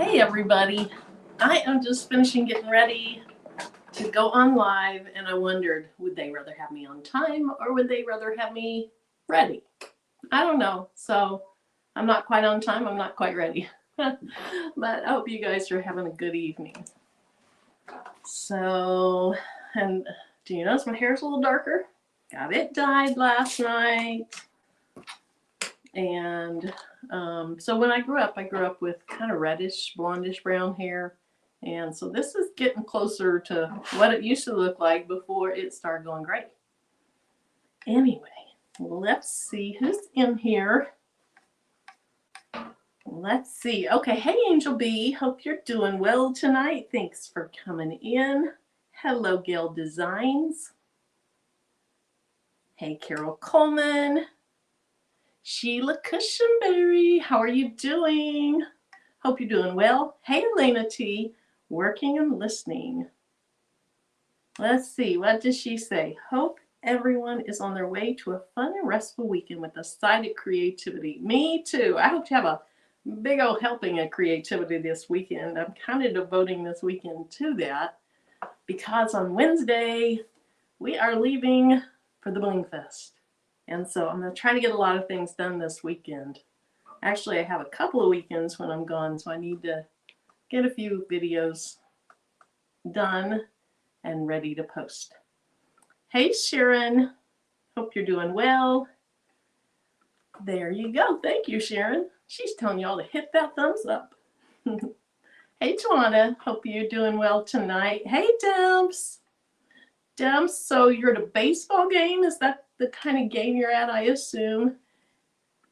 Hey everybody, I am just finishing getting ready to go on live, and I wondered, would they rather have me on time or would they rather have me ready? I don't know, so I'm not quite on time, I'm not quite ready. But I hope you guys are having a good evening. So, and do you notice my hair's a little darker? Got it dyed last night. And so when I grew up with kind of reddish, blondish brown hair. And so this is getting closer to what it used to look like before it started going gray. Anyway, let's see who's in here. Let's see. Okay, hey Angel B, hope you're doing well tonight. Thanks for coming in. Hello, Gail Designs. Hey, Carol Coleman. Sheila Cushionberry, how are you doing? Hope you're doing well. Hey, Elena T, working and listening. Let's see, what does she say? Hope everyone is on their way to a fun and restful weekend with a side of creativity. Me too. I hope to have a big old helping of creativity this weekend. I'm kind of devoting this weekend to that because on Wednesday we are leaving for the Bling Fest. And so I'm going to try to get a lot of things done this weekend. Actually, I have a couple of weekends when I'm gone, so I need to get a few videos done and ready to post. Hey, Sharon. Hope you're doing well. There you go. Thank you, Sharon. She's telling you all to hit that thumbs up. Hey, Tawana. Hope you're doing well tonight. Hey, Demps. Demps, so you're at a baseball game? Is that the kind of game you're at, I assume?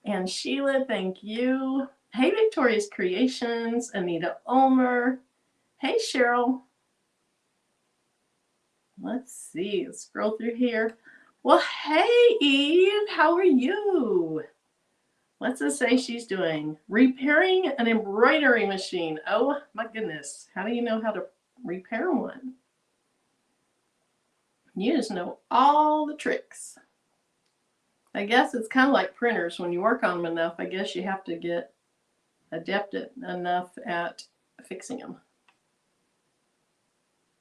And Sheila, thank you. Hey, Victoria's Creations. Anita Ulmer. Hey, Cheryl. Let's see. Let's scroll through here. Well, hey, Eve. How are you? What's it say she's doing? Repairing an embroidery machine. Oh, my goodness. How do you know how to repair one? You just know all the tricks. I guess it's kind of like printers. When you work on them enough, I guess you have to get adept enough at fixing them.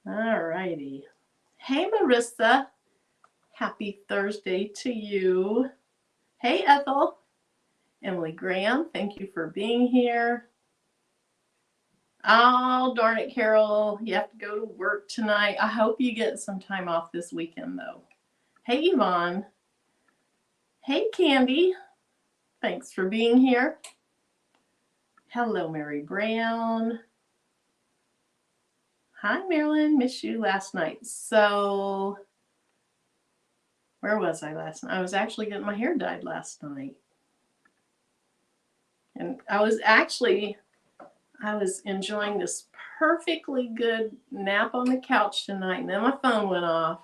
All righty. Hey, Marissa. Happy Thursday to you. Hey, Ethel. Emily Graham, thank you for being here. Oh, darn it, Carol. You have to go to work tonight. I hope you get some time off this weekend, though. Hey, Yvonne. Hey, Candy. Thanks for being here. Hello, Mary Brown. Hi, Marilyn. Missed you last night. So, where was I last night? I was actually getting my hair dyed last night. And I was enjoying this perfectly good nap on the couch tonight, and then my phone went off.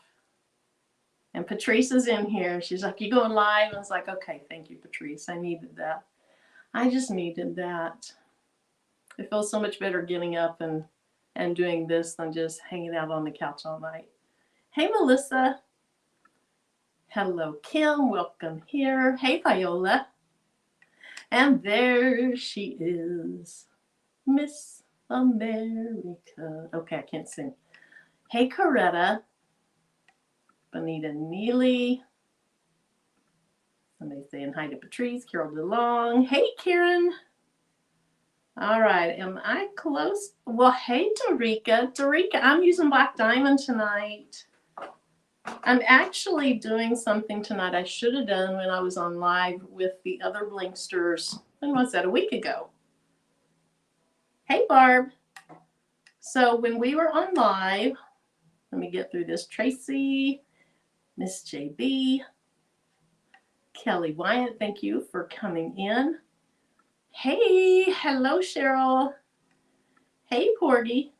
And Patrice is in here. She's like, you going live? And I was like, okay, thank you, Patrice. I needed that. I just needed that. It feels so much better getting up and doing this than just hanging out on the couch all night. Hey, Melissa. Hello, Kim. Welcome here. Hey, Viola. And there she is, Miss America. Okay, I can't sing. Hey, Coretta. Bonita Neely. Somebody saying hi to Patrice. Carol DeLong. Hey, Karen. All right, am I close? Well, hey, Dorica. Dorica, I'm using Black Diamond tonight. I'm actually doing something tonight I should have done when I was on live with the other Blinksters. When was that? A week ago. Hey, Barb. So when we were on live, let me get through this. Tracy, Miss JB, Kelly Wyatt, thank you for coming in. Hey, hello, Cheryl. Hey, Porgy.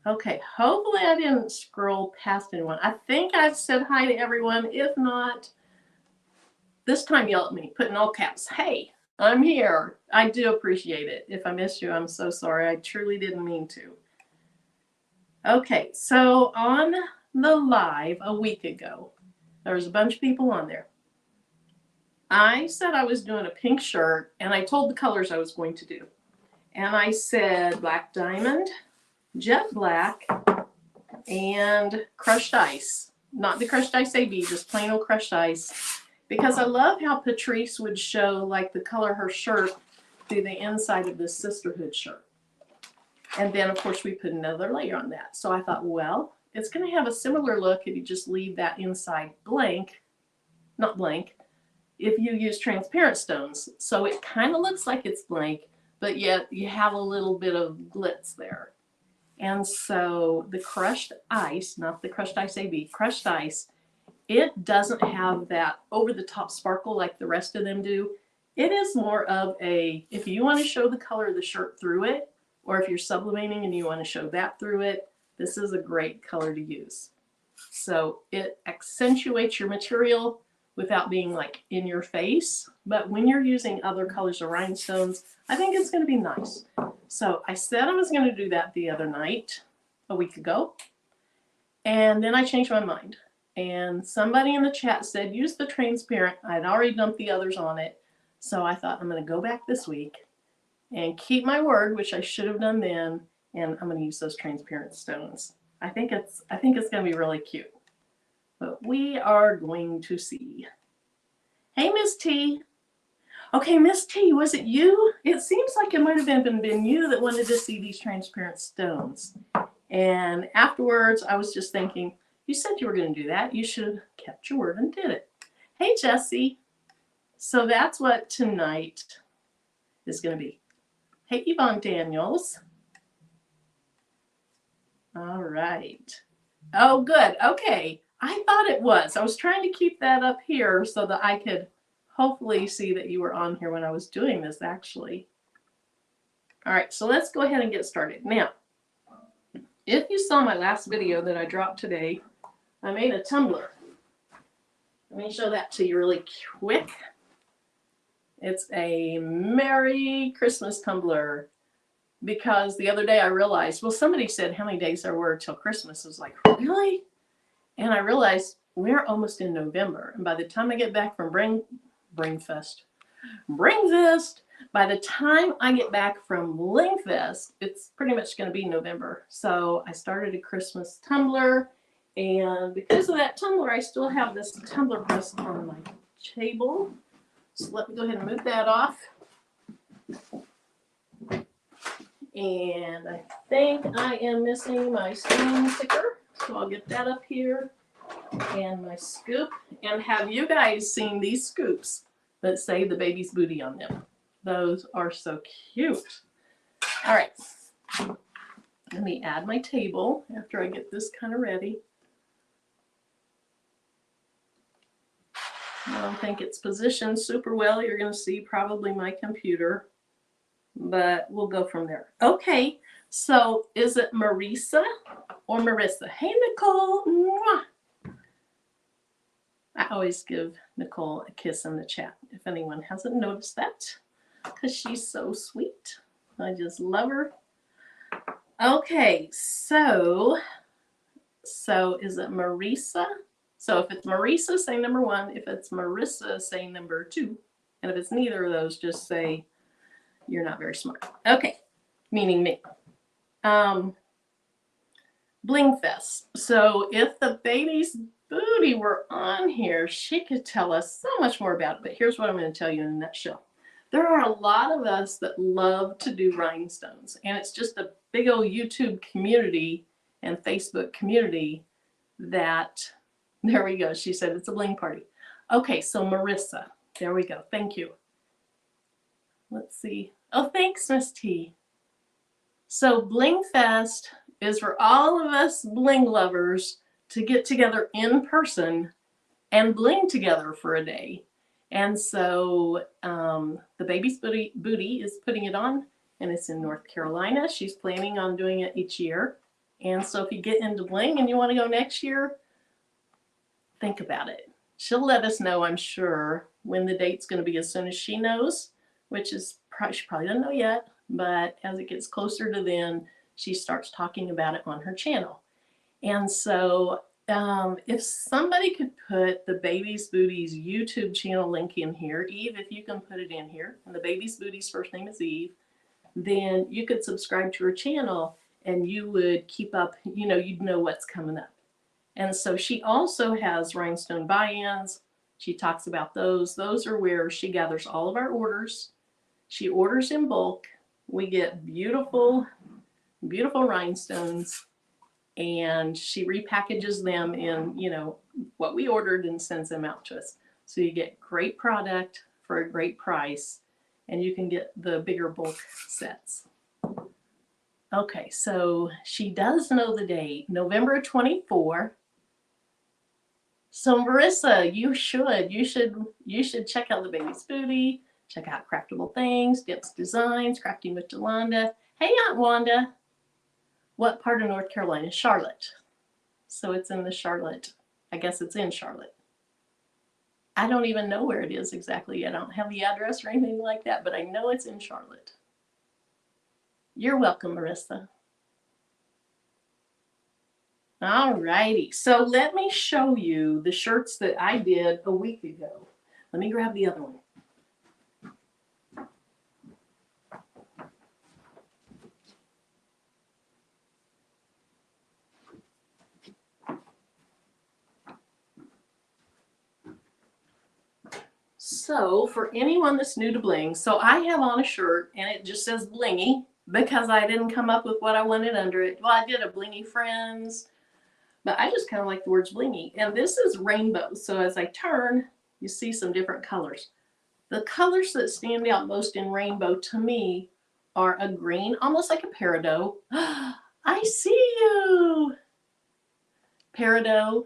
Okay, hopefully I didn't scroll past anyone. I think I've said hi to everyone. If not, this time yell at me, put in all caps. Hey, I'm here. I do appreciate it. If I missed you, I'm so sorry. I truly didn't mean to. Okay, so on the live a week ago, there was a bunch of people on there. I said I was doing a pink shirt, and I told the colors I was going to do. And I said black diamond, jet black, and crushed ice. Not the crushed ice AB, just plain old crushed ice. Because I love how Patrice would show like the color of her shirt through the inside of this sisterhood shirt. And then of course we put another layer on that. So I thought, well, it's going to have a similar look if you just leave that inside blank, not blank, if you use transparent stones. So it kind of looks like it's blank, but yet you have a little bit of glitz there. And so the crushed ice, not the crushed ice AB, crushed ice, it doesn't have that over-the-top sparkle like the rest of them do. It is more of a, if you want to show the color of the shirt through it, or if you're sublimating and you want to show that through it, this is a great color to use. So it accentuates your material without being like in your face. But when you're using other colors of rhinestones, I think it's going to be nice. So I said I was going to do that the other night, a week ago. And then I changed my mind. And somebody in the chat said, use the transparent. I'd already dumped the others on it. So I thought I'm going to go back this week and keep my word, which I should have done then. And I'm going to use those transparent stones. I think it's going to be really cute. But we are going to see. Hey, Miss T. Okay, Miss T, was it you? It seems like it might have been you that wanted to see these transparent stones. And afterwards, I was just thinking, you said you were going to do that. You should have kept your word and did it. Hey, Jessie. So that's what tonight is going to be. Hey, Yvonne Daniels. All right. Oh, good. Okay. I thought it was. I was trying to keep that up here so that I could hopefully see that you were on here when I was doing this, actually. All right, so let's go ahead and get started. Now, if you saw my last video that I dropped today, I made a tumbler. Let me show that to you really quick. It's a Merry Christmas tumbler. Because the other day I realized, well, somebody said how many days there were till Christmas. I was like, really? And I realized we're almost in November. And by the time I get back from Bling Fest, by the time I get back from Bling Fest, it's pretty much going to be November. So I started a Christmas tumbler. And because of that tumbler, I still have this tumbler press on my table. So let me go ahead and move that off. And I think I am missing my spoon sticker, so I'll get that up here. And my scoop. And have you guys seen these scoops that say the baby's booty on them? Those are so cute. All right. Let me add my table after I get this kind of ready. I don't think it's positioned super well. You're going to see probably my computer. But we'll go from there. Okay, so is it Marisa or Marissa? Hey, Nicole. Mwah. I always give Nicole a kiss in the chat if anyone hasn't noticed that, because she's so sweet. I just love her. Okay, so is it Marisa? So if it's Marisa, say number 1. If it's Marissa, say number 2. And if it's neither of those, just say you're not very smart. Okay, meaning me. Bling Fest. So if the baby's booty were on here, she could tell us so much more about it. But here's what I'm going to tell you in a nutshell. There are a lot of us that love to do rhinestones. And it's just a big old YouTube community and Facebook community that, there we go. She said it's a bling party. Okay, so Marissa. There we go. Thank you. Let's see. Oh, thanks, Miss T. So Bling Fest is for all of us bling lovers to get together in person and bling together for a day. And so the baby's booty is putting it on, and it's in North Carolina. She's planning on doing it each year. And so if you get into bling and you want to go next year, think about it. She'll let us know, I'm sure, when the date's going to be as soon as she knows, which is she probably doesn't know yet, but as it gets closer to then, she starts talking about it on her channel. And so if somebody could put the Baby's Booty's YouTube channel link in here, Eve, if you can put it in here, and the Baby's Booty's first name is Eve, then you could subscribe to her channel and you would keep up, you know, you'd know what's coming up. And so she also has Rhinestone buy-ins. She talks about those. Those are where she gathers all of our orders. She orders in bulk. We get beautiful, beautiful rhinestones, and she repackages them in, you know, what we ordered and sends them out to us. So you get great product for a great price, and you can get the bigger bulk sets. Okay, so she does know the date, November 24. So Marissa, you should check out the Baby's Booty, check out Craftable Things, Dips Designs, Crafting with Jolanda. Hey, Aunt Wanda. What part of North Carolina? Charlotte. So it's in the Charlotte. I guess it's in Charlotte. I don't even know where it is exactly. I don't have the address or anything like that, but I know it's in Charlotte. You're welcome, Marissa. All righty, so let me show you the shirts that I did a week ago. Let me grab the other one. So for anyone that's new to Bling, so I have on a shirt and it just says Blingy because I didn't come up with what I wanted under it. Well, I did a Blingy Friends, but I just kind of like the words Blingy. And this is rainbow. So as I turn, you see some different colors. The colors that stand out most in rainbow to me are a green, almost like a peridot. I see you. Peridot.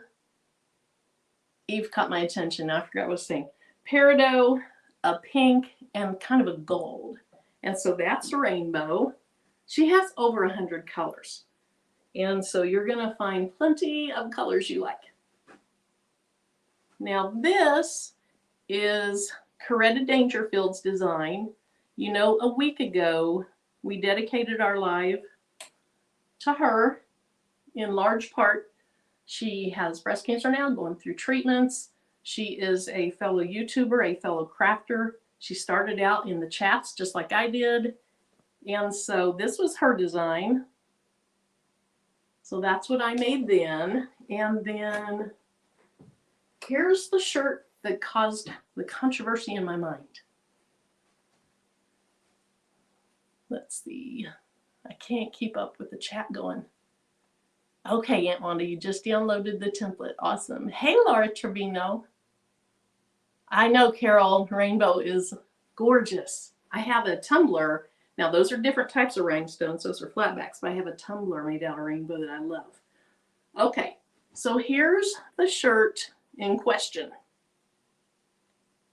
Eve caught my attention. Now I forgot what I was saying. Peridot, a pink, and kind of a gold. And so that's a rainbow. She has over 100 colors. And so you're going to find plenty of colors you like. Now this is Coretta Dangerfield's design. You know, a week ago, we dedicated our live to her in large part. She has breast cancer now, going through treatments. She is a fellow YouTuber, a fellow crafter. She started out in the chats just like I did. And so this was her design. So that's what I made then. And then here's the shirt that caused the controversy in my mind. Let's see. I can't keep up with the chat going. Okay, Aunt Wanda, you just downloaded the template. Awesome. Hey, Laura Trevino. I know, Carol, rainbow is gorgeous. I have a tumbler. Now, those are different types of rhinestones. Those are flatbacks, but I have a tumbler made out of rainbow that I love. Okay, so here's the shirt in question.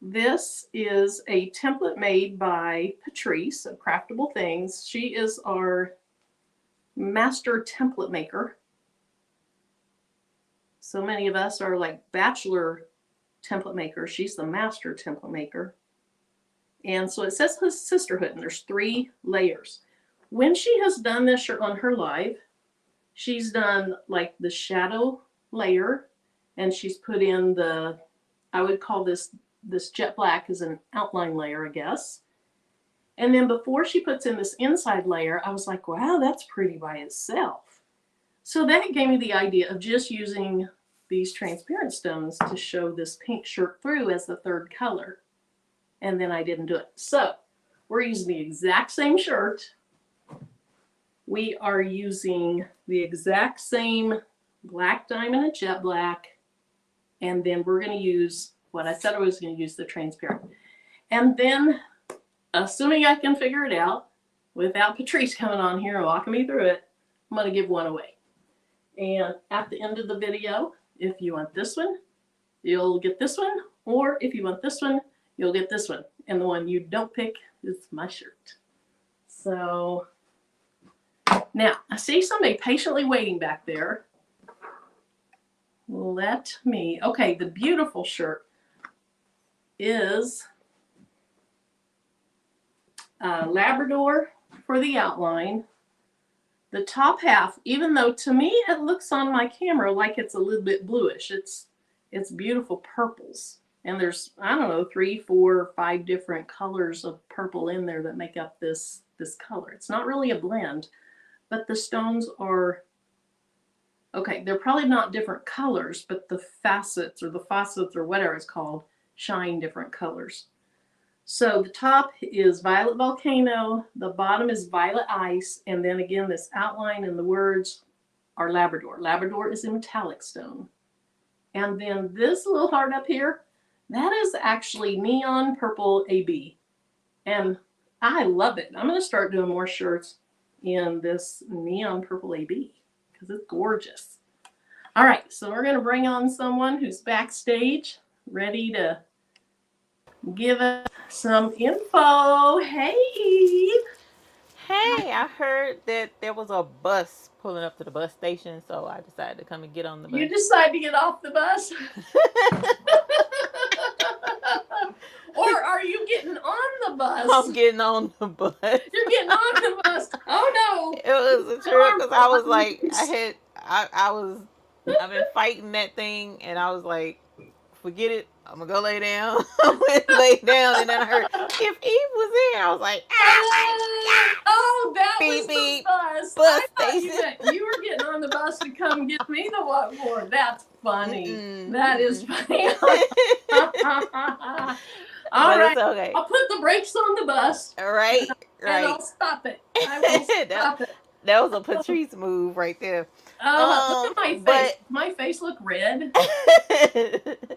This is a template made by Patrice of Craftable Things. She is our master template maker. So many of us are like bachelor template makers. She's the master template maker. And so it says sisterhood, and there's 3 layers. When she has done this shirt on her live, she's done like the shadow layer, and she's put in the, I would call this jet black as an outline layer, I guess. And then before she puts in this inside layer, I was like, wow, that's pretty by itself. So that gave me the idea of just using these transparent stones to show this pink shirt through as the 3rd color. And then I didn't do it. So we're using the exact same shirt. We are using the exact same black diamond and jet black. And then we're going to use what I said I was going to use, the transparent. And then, assuming I can figure it out without Patrice coming on here and walking me through it, I'm going to give one away. And at the end of the video, if you want this one, you'll get this one. Or if you want this one, you'll get this one. And the one you don't pick is my shirt. So now I see somebody patiently waiting back there. Let me, okay, the beautiful shirt is Labrador for the outline. The top half, even though to me it looks on my camera like it's a little bit bluish, it's beautiful purples. And there's, I don't know, 3, 4, 5 different colors of purple in there that make up this this color. It's not really a blend, but the stones are, okay, they're probably not different colors, but the facets or whatever it's called shine different colors. So the top is Violet Volcano, the bottom is Violet Ice, and then again, this outline and the words are Labrador. Labrador is a metallic stone. And then this little heart up here, that is actually Neon Purple AB. And I love it. I'm going to start doing more shirts in this Neon Purple AB because it's gorgeous. All right, so we're going to bring on someone who's backstage, ready to give us some info. Hey! Hey, I heard that there was a bus pulling up to the bus station, so I decided to come and get on the bus. You decide to get off the bus? Or are you getting on the bus? I'm getting on the bus. You're getting on the bus. Oh no! It was a trip because I was like, I've been fighting that thing, and I was like, forget it. I'm gonna go lay down. I went lay down, and then I heard if Eve was in. I was like, oh, that beep, was beep, the bus. Bus I station. you were getting on the bus to come get me the what for. That's funny. Mm-mm. That is funny. All But right. it's okay. I'll put the brakes on the bus. Right. And I'll stop it. I will stop it. That was a Patrice move right there. Look at my face. My face look red.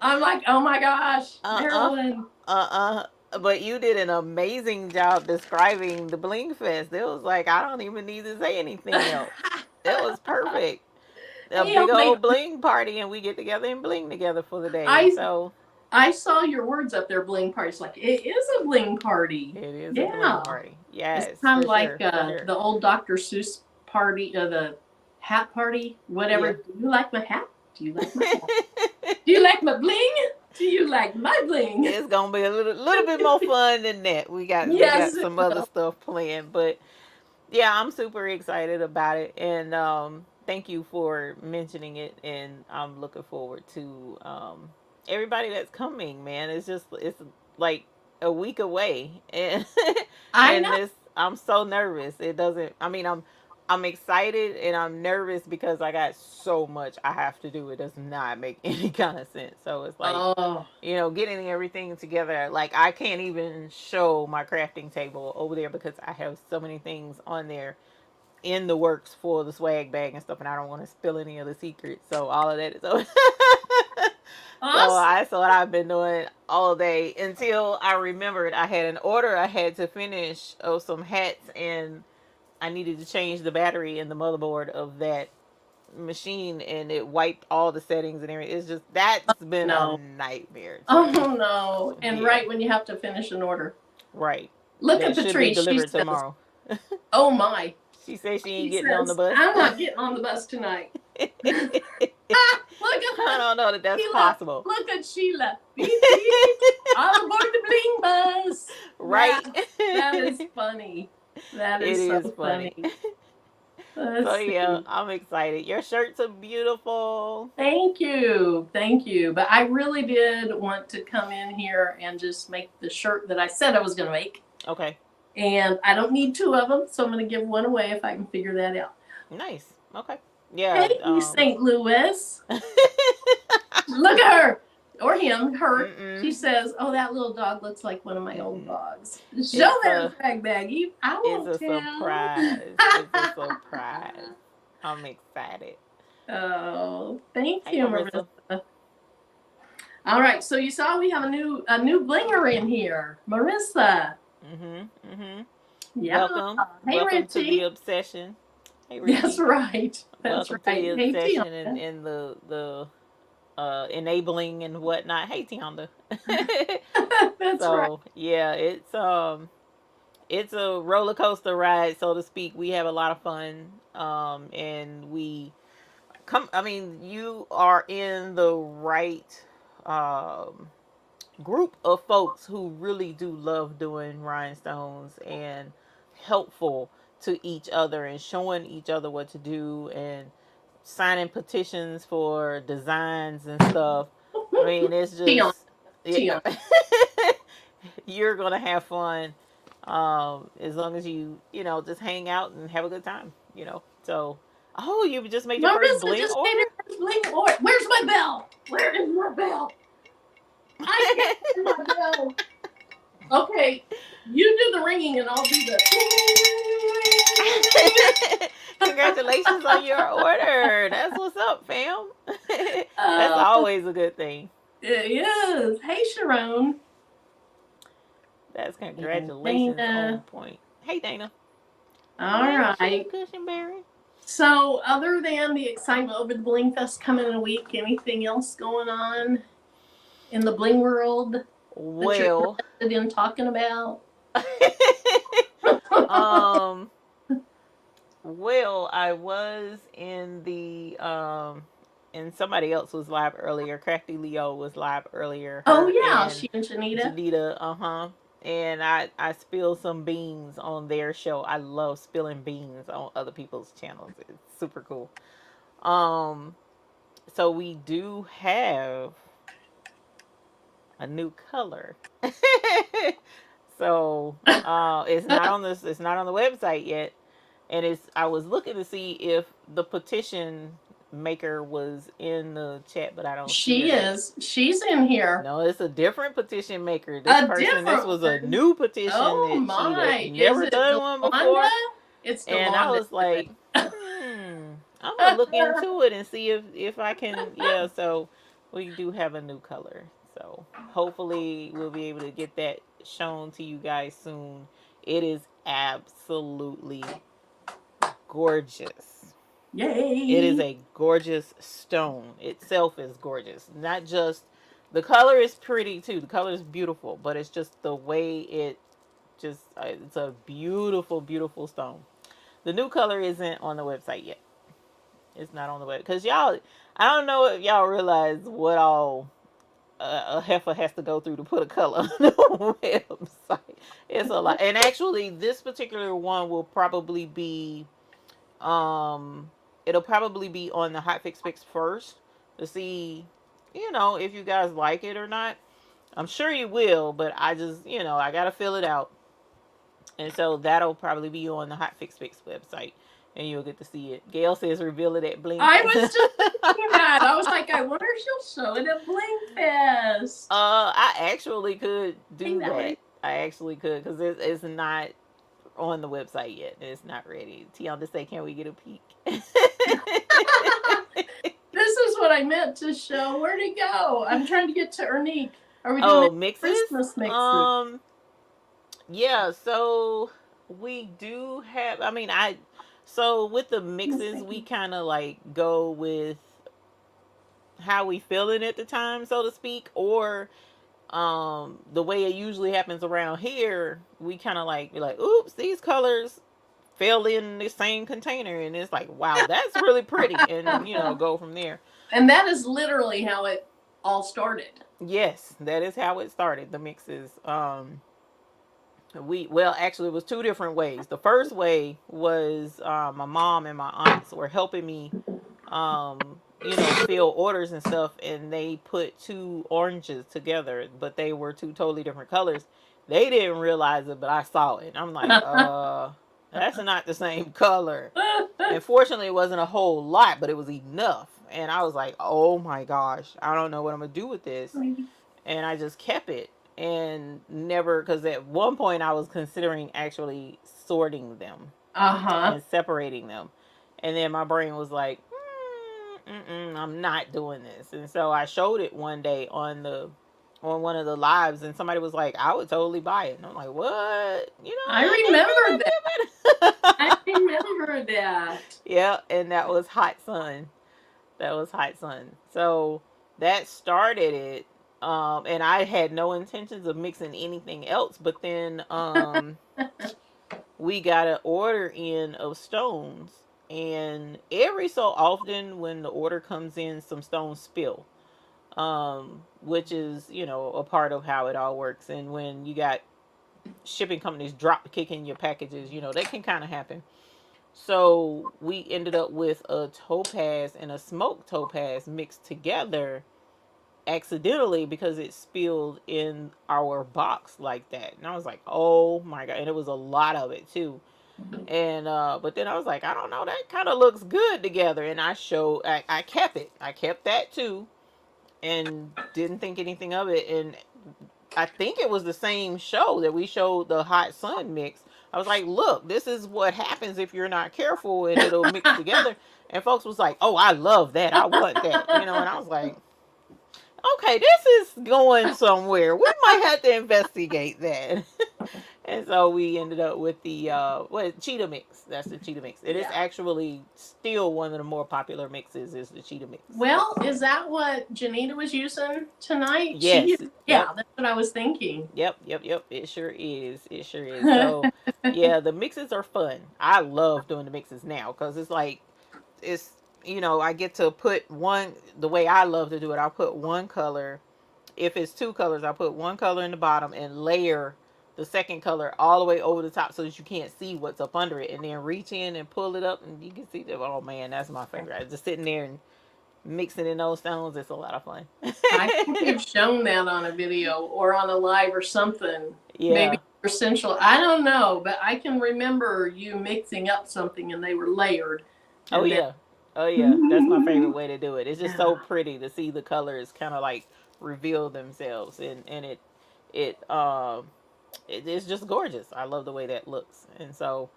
I'm like, oh my gosh, Marilyn. But you did an amazing job describing the Bling Fest. It was like, I don't even need to say anything else. It was perfect. A big old bling party, and we get together and bling together for the day. I saw your words up there, bling party. It's like, it is a bling party. It is a bling party. Yes. It's kind of like the old Dr. Seuss party, the hat party, whatever. Yeah. Do you like my hat? Do you like my hat? Do you like my bling? Do you like my bling? It's going to be a little bit more fun than that. We got some other stuff planned. But, yeah, I'm super excited about it. And thank you for mentioning it. And I'm looking forward to everybody that's coming, man. It's like a week away. And, I'm so nervous. I'm excited and I'm nervous because I got so much I have to do. It does not make any kind of sense. So it's like, getting everything together. Like, I can't even show my crafting table over there because I have so many things on there in the works for the swag bag and stuff, and I don't want to spill any of the secrets. So all of that is over. Awesome. So what I've been doing all day until I remembered I had an order I had to finish of some hats, and I needed to change the battery in the motherboard of that machine, and it wiped all the settings and everything. It's just, that's been a nightmare. Oh no. And right when you have to finish an order. Right. Look at Patrice. Should be delivered tomorrow. Oh my. She says she ain't getting on the bus. I'm not getting on the bus tonight. Look at her. I don't know that that's possible. Look at Sheila. All aboard the Bling bus. Right. That is funny. That is so funny. So yeah, I'm excited. Your shirts are beautiful. Thank you. But I really did want to come in here and just make the shirt that I said I was going to make. Okay. And I don't need two of them, so I'm going to give one away if I can figure that out. Nice. Okay. Yeah. Hey, St. Louis. Look at her. Or him, her. Mm-mm. She says, oh, that little dog looks like one of my old dogs. Show that swag baggie. I won't tell. Surprise. It's a surprise. I'm excited. Oh, thank you, Marissa. All right, so you saw we have a new blinger in here. Marissa. Yeah. Welcome to the obsession. Hey, Richie. That's right. Welcome to the obsession and the enabling and whatnot. Hey, Tianda. That's right. Yeah, it's a roller coaster ride, so to speak. We have a lot of fun, and you are in the right group of folks who really do love doing rhinestones and helpful to each other and showing each other what to do and signing petitions for designs and stuff. It's just you're gonna have fun, As long as you know, just hang out and have a good time, you know. So, oh, you just made your first Marissa bling just made order? her first bling order. Where's my bell? Where is my bell? I can't find my bell. Okay, you do the ringing and I'll do the. Congratulations on your order. That's what's up, fam. That's always a good thing. It is. Hey, Sharon. That's And congratulations on Dana. point. Hey, Dana. All Hey, Sheila right. Cushionberry. So, other than the excitement over the Bling Fest coming in a week, anything else going on in the Bling world that you're Well, interested in talking about? um, well, I was in the and somebody else was live earlier. Crafty Leo was live earlier. Oh, Her yeah, and she and Janita. Janita, and I spilled some beans on their show. I love spilling beans on other people's channels. It's super cool. Um, so we do have a new color. So it's not on the website yet, and it's I was looking to see if the petition maker was in the chat, but I don't see her She yet. is. She's in here. No, it's a different petition maker. A different This was a one. new petition Oh, that she had my. Is never it done one Delonda? before, It's and I Delonda. was like, I'm gonna look into it and see if I can. Yeah, so we do have a new color. So hopefully we'll be able to get that shown to you guys soon. It is absolutely gorgeous. It is Yay. a gorgeous stone. Itself is gorgeous. Not just the color is pretty too. The color is beautiful, but it's just the way it just it's a beautiful, beautiful stone. The new color isn't on the website yet. It's not on the web because y'all. I don't know if y'all realize what all a heifer has to go through to put a color on the website. It's a lot, and actually, this particular one will probably be um, it'll probably be on the Hot Fix Fix first to see, if you guys like it or not. I'm sure you will, but I just, I gotta fill it out, and so that'll probably be on the Hot Fix Fix website, and you'll get to see it. Gail says reveal it at Bling I was Fest. just thinking that. I was like, I wonder if she'll show it at Bling Fest. I actually could Hey, do that. Valerie. I actually could because it's not on the website yet. It's not ready. Tiana say, can we get a peek? This is what I meant to show. Where'd it go? I'm trying to get to Ernique. Are we doing Oh, it mixes? Christmas mixes? Um, yeah, so we do have, so with the mixes, we kind of like go with how we feeling at the time, so to speak, or the way it usually happens around here, we kind of like be like, oops, these colors fell in the same container, and it's like, wow, that's really pretty, and go from there. And that is literally how it all started. Yes, that is how it started. The mixes. Well, actually, it was two different ways. The first way was my mom and my aunts were helping me, fill orders and stuff, and they put two oranges together, but they were two totally different colors. They didn't realize it, but I saw it. I'm like, that's not the same color. And fortunately, it wasn't a whole lot, but it was enough. And I was like, oh my gosh, I don't know what I'm gonna do with this. And I just kept it and never, because at one point I was considering actually sorting them Uh-huh. and separating them, and then my brain was like, I'm not doing this. And so I showed it one day on one of the lives, and somebody was like, I would totally buy it. And I'm like, what? I remember that. I remember that. Yeah, and that was Hot Sun. That was Hot Sun. So that started it. And I had no intentions of mixing anything else, but then we got an order in of stones, and every so often when the order comes in, some stones spill, which is a part of how it all works. And when you got shipping companies drop kicking your packages, that can kind of happen. So we ended up with a topaz and a smoked topaz mixed together, accidentally because it spilled in our box like that. And I was like, oh my God. And it was a lot of it too. And but then I was like, I don't know, that kind of looks good together. And I kept it. I kept that too and didn't think anything of it. And I think it was the same show that we showed the hot sun mix. I was like, look, this is what happens if you're not careful and it'll mix together. And folks was like, oh, I love that. I want that. And I was like, okay, this is going somewhere. We might have to investigate that. And so we ended up with the cheetah mix. That's the cheetah mix. It is actually still one of the more popular mixes is the cheetah mix. Well, is that what Janita was using tonight? Yes. Yeah, that's what I was thinking. Yep. It sure is. It sure is. So yeah, the mixes are fun. I love doing the mixes now because it's like it's I get to put one the way I love to do it. I'll put one color. If it's two colors, I'll put one color in the bottom and layer the second color all the way over the top so that you can't see what's up under it, and then reach in and pull it up and you can see that. Oh man, that's my favorite. I just sitting there and mixing in those stones. It's a lot of fun. I think you've shown that on a video or on a live or something. Yeah. Maybe essential. I don't know, but I can remember you mixing up something and they were layered. Oh yeah. Oh yeah. That's my favorite way to do it. It's just so pretty to see the colors kind of like reveal themselves, and it's just gorgeous. I love the way that looks. And so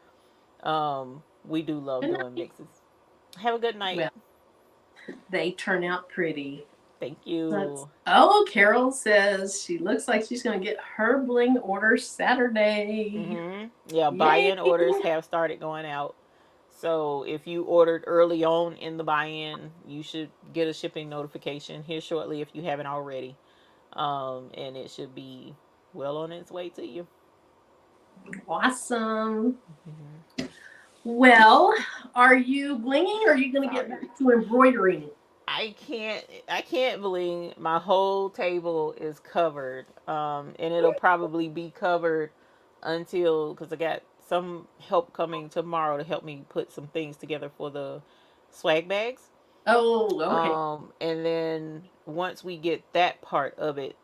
we do love doing mixes. Have a good night. Well, they turn out pretty. Thank you. Carol says she looks like she's going to get her bling order Saturday. Mm-hmm. Yeah, buy-in orders have started going out. So if you ordered early on in the buy-in, you should get a shipping notification here shortly if you haven't already. And it should be well on its way to you. Awesome. Mm-hmm. Well, are you blinging or are you going to get back to embroidering? I can't bling. My whole table is covered. And it'll probably be covered until, because I got some help coming tomorrow to help me put some things together for the swag bags. Oh, okay. And then once we get that part of it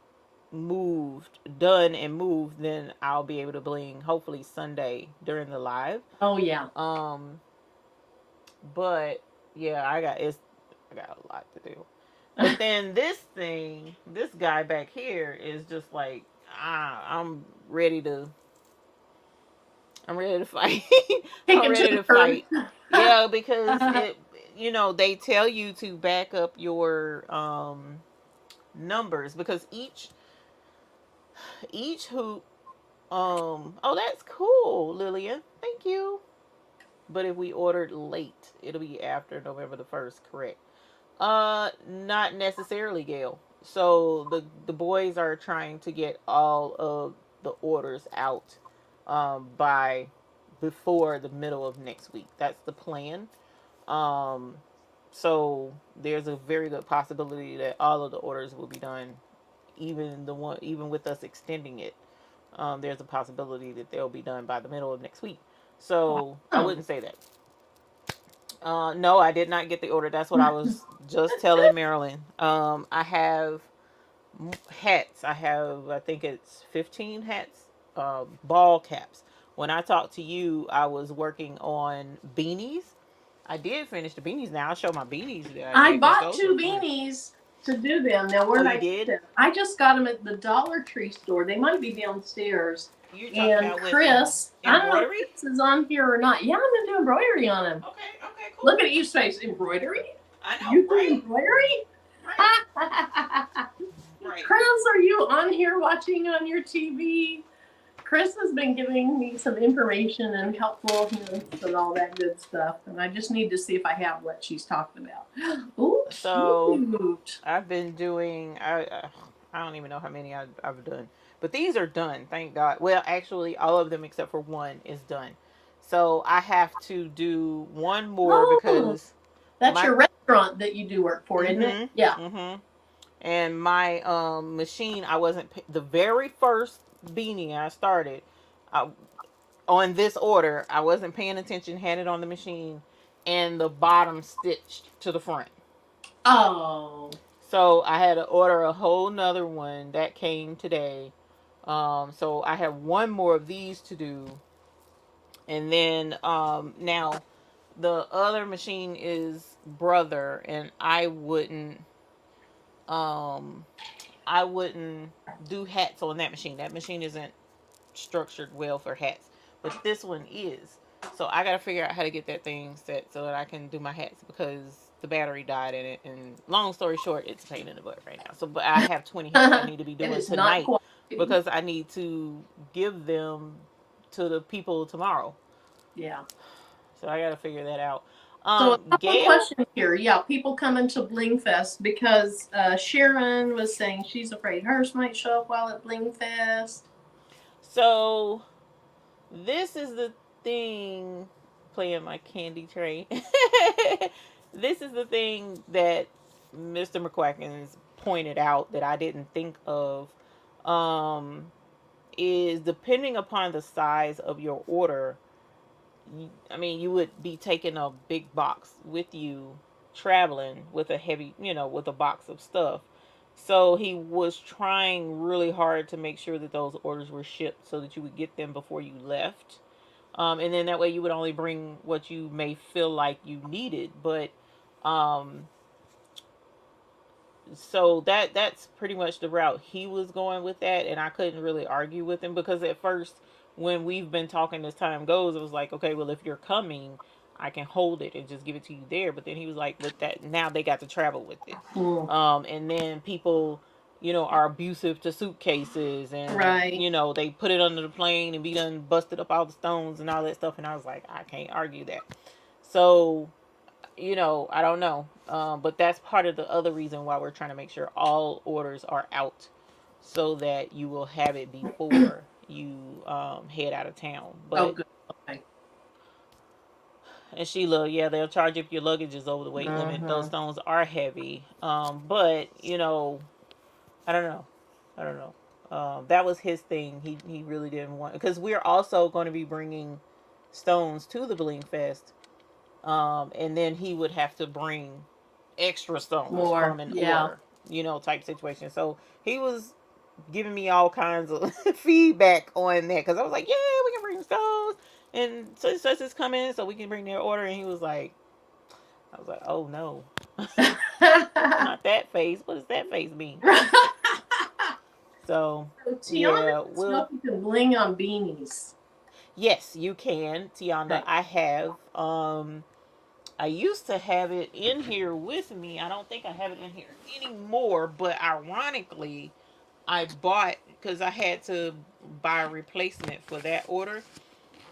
done and moved, then I'll be able to bling hopefully Sunday during the live. Oh yeah. But yeah, I got a lot to do. But then this guy back here is just like, I'm ready to fight. I'm ready to fight. Yeah, because they tell you to back up your numbers, because each hoop oh, that's cool, Lillian. Thank you. But if we ordered late, it'll be after November the 1st, correct? Not necessarily, Gail. So the boys are trying to get all of the orders out by before the middle of next week. That's the plan. So there's a very good possibility that all of the orders will be done, even with us extending it. There's a possibility that they'll be done by the middle of next week. So I wouldn't say that. No, I did not get the order. That's what I was just telling Marilyn. I have hats. I think it's 15 hats, ball caps. When I talked to you, I was working on beanies. I did finish the beanies. Now I'll show my beanies. I bought 2 beanies to do them. Now where did I get them? I just got them at the Dollar Tree store. They might be downstairs. And Chris, I don't know if Chris is on here or not. Yeah, I'm gonna do embroidery on him. Okay, cool. Look at you, face embroidery. I know. You do embroidery? Right. Chris, are you on here watching on your TV? Chris has been giving me some information and helpful hints and all that good stuff, and I just need to see if I have what she's talking about. Ooh, so cute. I've been doing. I don't even know how many I've done. But these are done, thank God. Well, actually, all of them except for one is done. So I have to do one more because... That's your restaurant that you do work for, isn't it? Yeah. Mm-hmm. And my machine, I wasn't... The very first beanie I started, on this order, I wasn't paying attention, had it on the machine, and the bottom stitched to the front. Oh. So I had to order a whole nother one that came today. So I have one more of these to do, and then now the other machine is Brother, and um I wouldn't do hats on that machine. That machine isn't structured well for hats, but this one is. So I gotta figure out how to get that thing set so that I can do my hats because the battery died in it. And long story short, it's a pain in the butt right now. So, but I have 20 hats I need to be It doing is not tonight quality. because I need to give them to the people tomorrow. Yeah. So I gotta figure that out. So a couple of Gail. questions here. Yeah, people coming to Bling Fest because Sharon was saying she's afraid hers might show up while at Bling Fest. So this is the thing, playing my candy train. This is the thing that Mr. McQuackins pointed out that I didn't think of. Um, is depending upon the size of your order. I mean, you would be taking a big box with you, traveling with a heavy, with a box of stuff. So he was trying really hard to make sure that those orders were shipped so that you would get them before you left. And then that way you would only bring what you may feel like you needed. But um, so that's pretty much the route he was going with that, and I couldn't really argue with him because at first, when we've been talking as time goes, it was like, okay, well, if you're coming, I can hold it and just give it to you there. But then he was like, but that now they got to travel with it. Mm. And then people, are abusive to suitcases, and Right. they put it under the plane and be done busted up all the stones and all that stuff. And I was like, I can't argue that. So I don't know. But that's part of the other reason why we're trying to make sure all orders are out so that you will have it before you head out of town. Oh, But, good. Okay. and Sheila, yeah, they'll charge if your luggage is over the weight limit. Those Mm-hmm. stones are heavy. But, I don't know. I don't know. That was his thing. He really didn't want, because we're also going to be bringing stones to the Bling Fest. And then he would have to bring extra stones More. from an Yeah. order, type situation. So he was giving me all kinds of feedback on that because I was like, yeah, we can bring stones, and such and such is coming, so we can bring their order. And he was like, I was like, oh no, not that face. What does that face mean? So So Tiana yeah, wants to know if you can bling on beanies. yes, you can, Tianda. Okay. I have. I used to have it in here with me. I don't think I have it in here anymore. But ironically, I bought, because I had to buy a replacement for that order.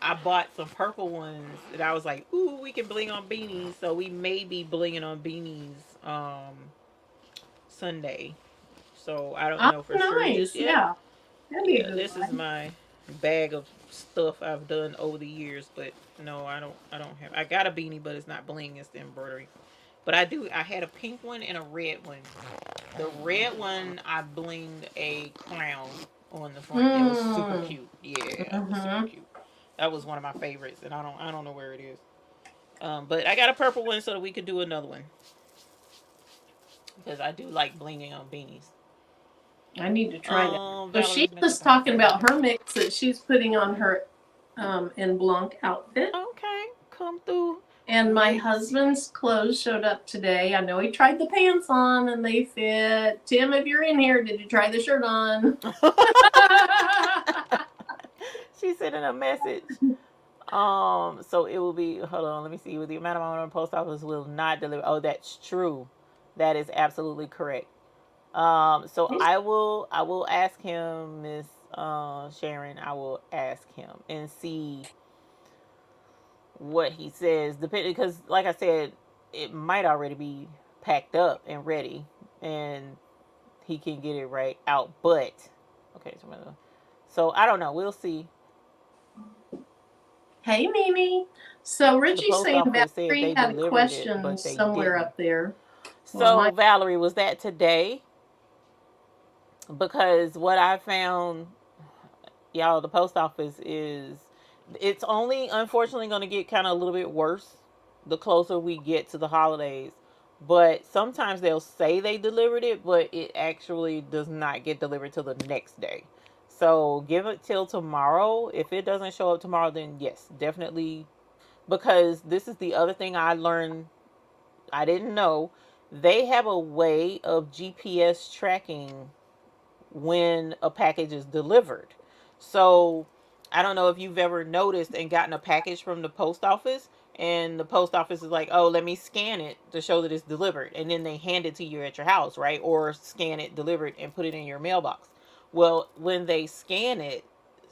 I bought some purple ones that I was like, ooh, we can bling on beanies. So we may be blinging on beanies Sunday. So I don't Oh, know for sure just nice. yet. Yeah. That'd be a Yeah, good this is one. my bag of stuff I've done over the years, but no, I don't have. I got a beanie, but it's not bling, it's the embroidery. But I do. I had a pink one and a red one. The red one, I blinged a crown on the front. It was super Mm. cute. Yeah, it was super Mm-hmm. cute. That was one of my favorites, and I don't know where it is. But I got a purple one so that we could do another one because I do like blinging on beanies. I need to try that. So she Valerie's been was cooking her talking favorite. about her mix that she's putting on her en blanc outfit. Okay, come through. And my Wait and see. husband's clothes showed up today. I know he tried the pants on and they fit. Tim, if you're in here, did you try the shirt on? She sent in a message. So it will be. Hold on, let me see. With the amount of money on the post office will not deliver. Oh, that's true. That is absolutely correct. So I will ask him, Miss Sharon. I will ask him and see what he says. Depending, because like I said, it might already be packed up and ready, and he can get it right out. But okay, so I don't know. We'll see. Hey, Mimi. So The Richie's post saying office said Valerie they had a delivered it, question but they somewhere didn't. up there. Well, So Valerie, was that today? Because what I found, y'all, the post office is, it's only unfortunately going to get kind of a little bit worse the closer we get to the holidays. but sometimes they'll say they delivered it, but it actually does not get delivered till the next day. So give it till tomorrow. If it doesn't show up tomorrow, then yes, definitely. Because this is the other thing I learned, I didn't know. They have a way of GPS tracking when a package is delivered. So I don't know if you've ever noticed and gotten a package from the post office, and the post office is like, oh, let me scan it to show that it's delivered. And then they hand it to you at your house, right? Or scan it, deliver it, and put it in your mailbox. Well, when they scan it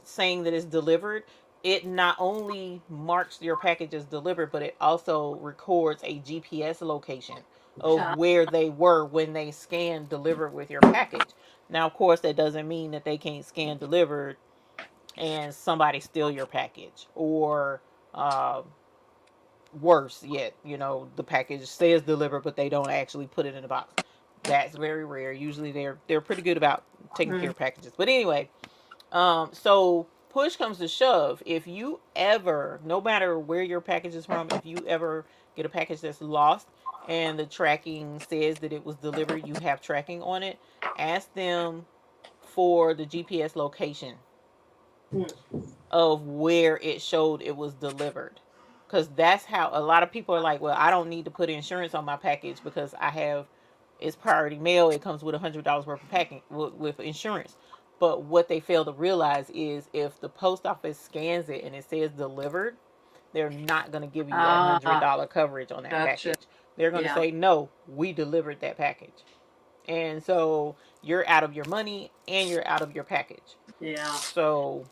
saying that it's delivered, it not only marks your package as delivered, but it also records a GPS location of where they were when they scanned delivered with your package. Now, of course, that doesn't mean that they can't scan delivered and somebody steal your package, or uh, worse yet, the package says delivered, but they don't actually put it in the box. That's very rare. Usually, they're pretty good about taking care of packages. But anyway, so push comes to shove, if you ever, no matter where your package is from, if you ever get a package that's lost and the tracking says that it was delivered, you have tracking on it, ask them for the GPS location of where it showed it was delivered. Because that's how a lot of people are like, well, I don't need to put insurance on my package because I have, it's priority mail. It comes with $100 worth of packing with insurance. But what they fail to realize is if the post office scans it and it says delivered, they're not going to give you that $100 coverage on that Gotcha. package. They're going to say, no, we delivered that package. And so you're out of your money and you're out of your package. Yeah. So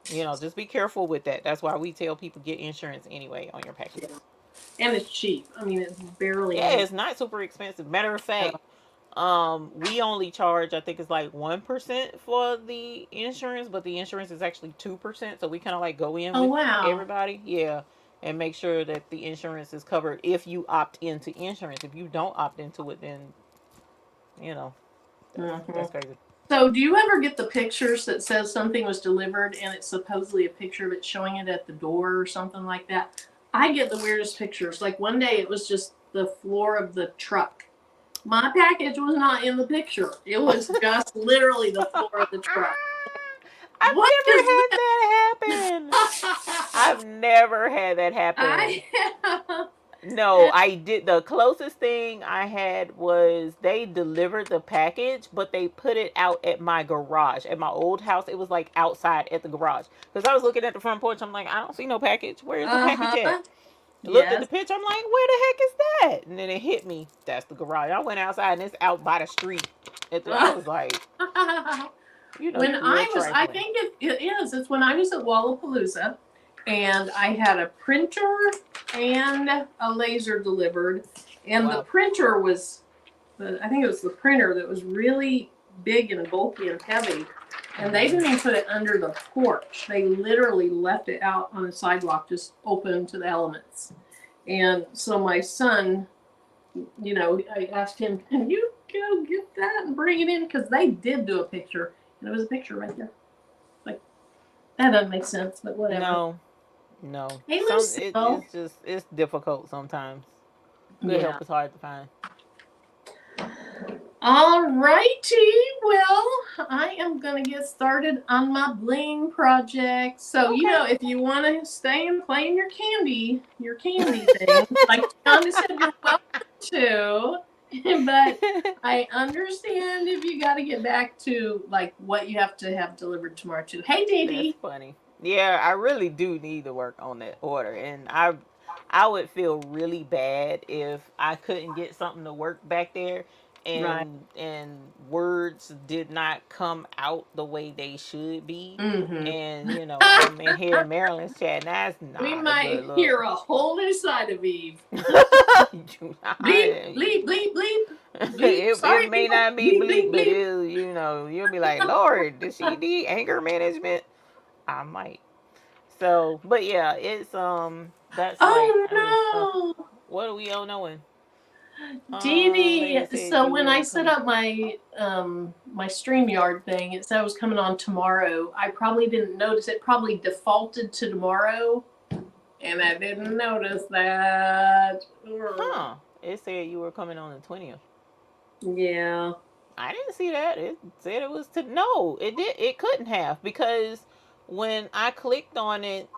just be careful with that. That's why we tell people get insurance anyway on your packages. And it's cheap. I mean, it's barely. Yeah, it's not super expensive. Matter of fact, we only charge, I think it's like 1% for the insurance, but the insurance is actually 2%. So we kind of like go in with everybody, yeah, and make sure that the insurance is covered if you opt into insurance. If you don't opt into it, then that's crazy. So, do you ever get the pictures that says something was delivered and it's supposedly a picture of it showing it at the door or something like that? I get the weirdest pictures. Like one day it was just the floor of the truck. My package was not in the picture. It was just literally the floor of the truck. I've never had that happen. I've never had that happen. No, I did. The closest thing I had was they delivered the package, but they put it out at my garage. At my old house, it was like outside at the garage. Because I was looking at the front porch, I'm like, I don't see no package. Where's the package at? Looked at the picture, I'm like, where the heck is that? And then it hit me. That's the garage. I went outside and it's out by the street. I was like, when I think it is. It's when I was at Wallapalooza. And I had a printer and a laser delivered. And the printer was, I think it was the printer that was really big and bulky and heavy. And they didn't even put it under the porch. They literally left it out on the sidewalk, just open to the elements. And so my son, I asked him, can you go get that and bring it in? Because they did do a picture. And it was a picture right there. Like, that doesn't make sense, but whatever. No. Hey, it's difficult sometimes. Good help is hard to find. All righty. Well, I am going to get started on my bling project. So, if you want to stay and play in your candy thing, like Thomas said, you're welcome to. But I understand if you got to get back to like what you have to have delivered tomorrow too. Hey, Dee Dee. That's funny. Yeah, I really do need to work on that order, and I would feel really bad if I couldn't get something to work back there, and words did not come out the way they should be. And I'm in here in Maryland's chat, and that's not. We might hear a whole new side of Eve. Bleep, bleep, bleep, bleep. It may not be bleep, but you'll be like, Lord, does she need anger management? I might. So, but yeah, it's that's no. What are we all knowing? Dee Dee, so when I set up my my StreamYard thing, it said it was coming on tomorrow. I probably didn't notice it. Probably defaulted to tomorrow, and I didn't notice that. It said you were coming on the 20th. Yeah. I didn't see that. It said it was to no. It did. It couldn't have because when I clicked on it,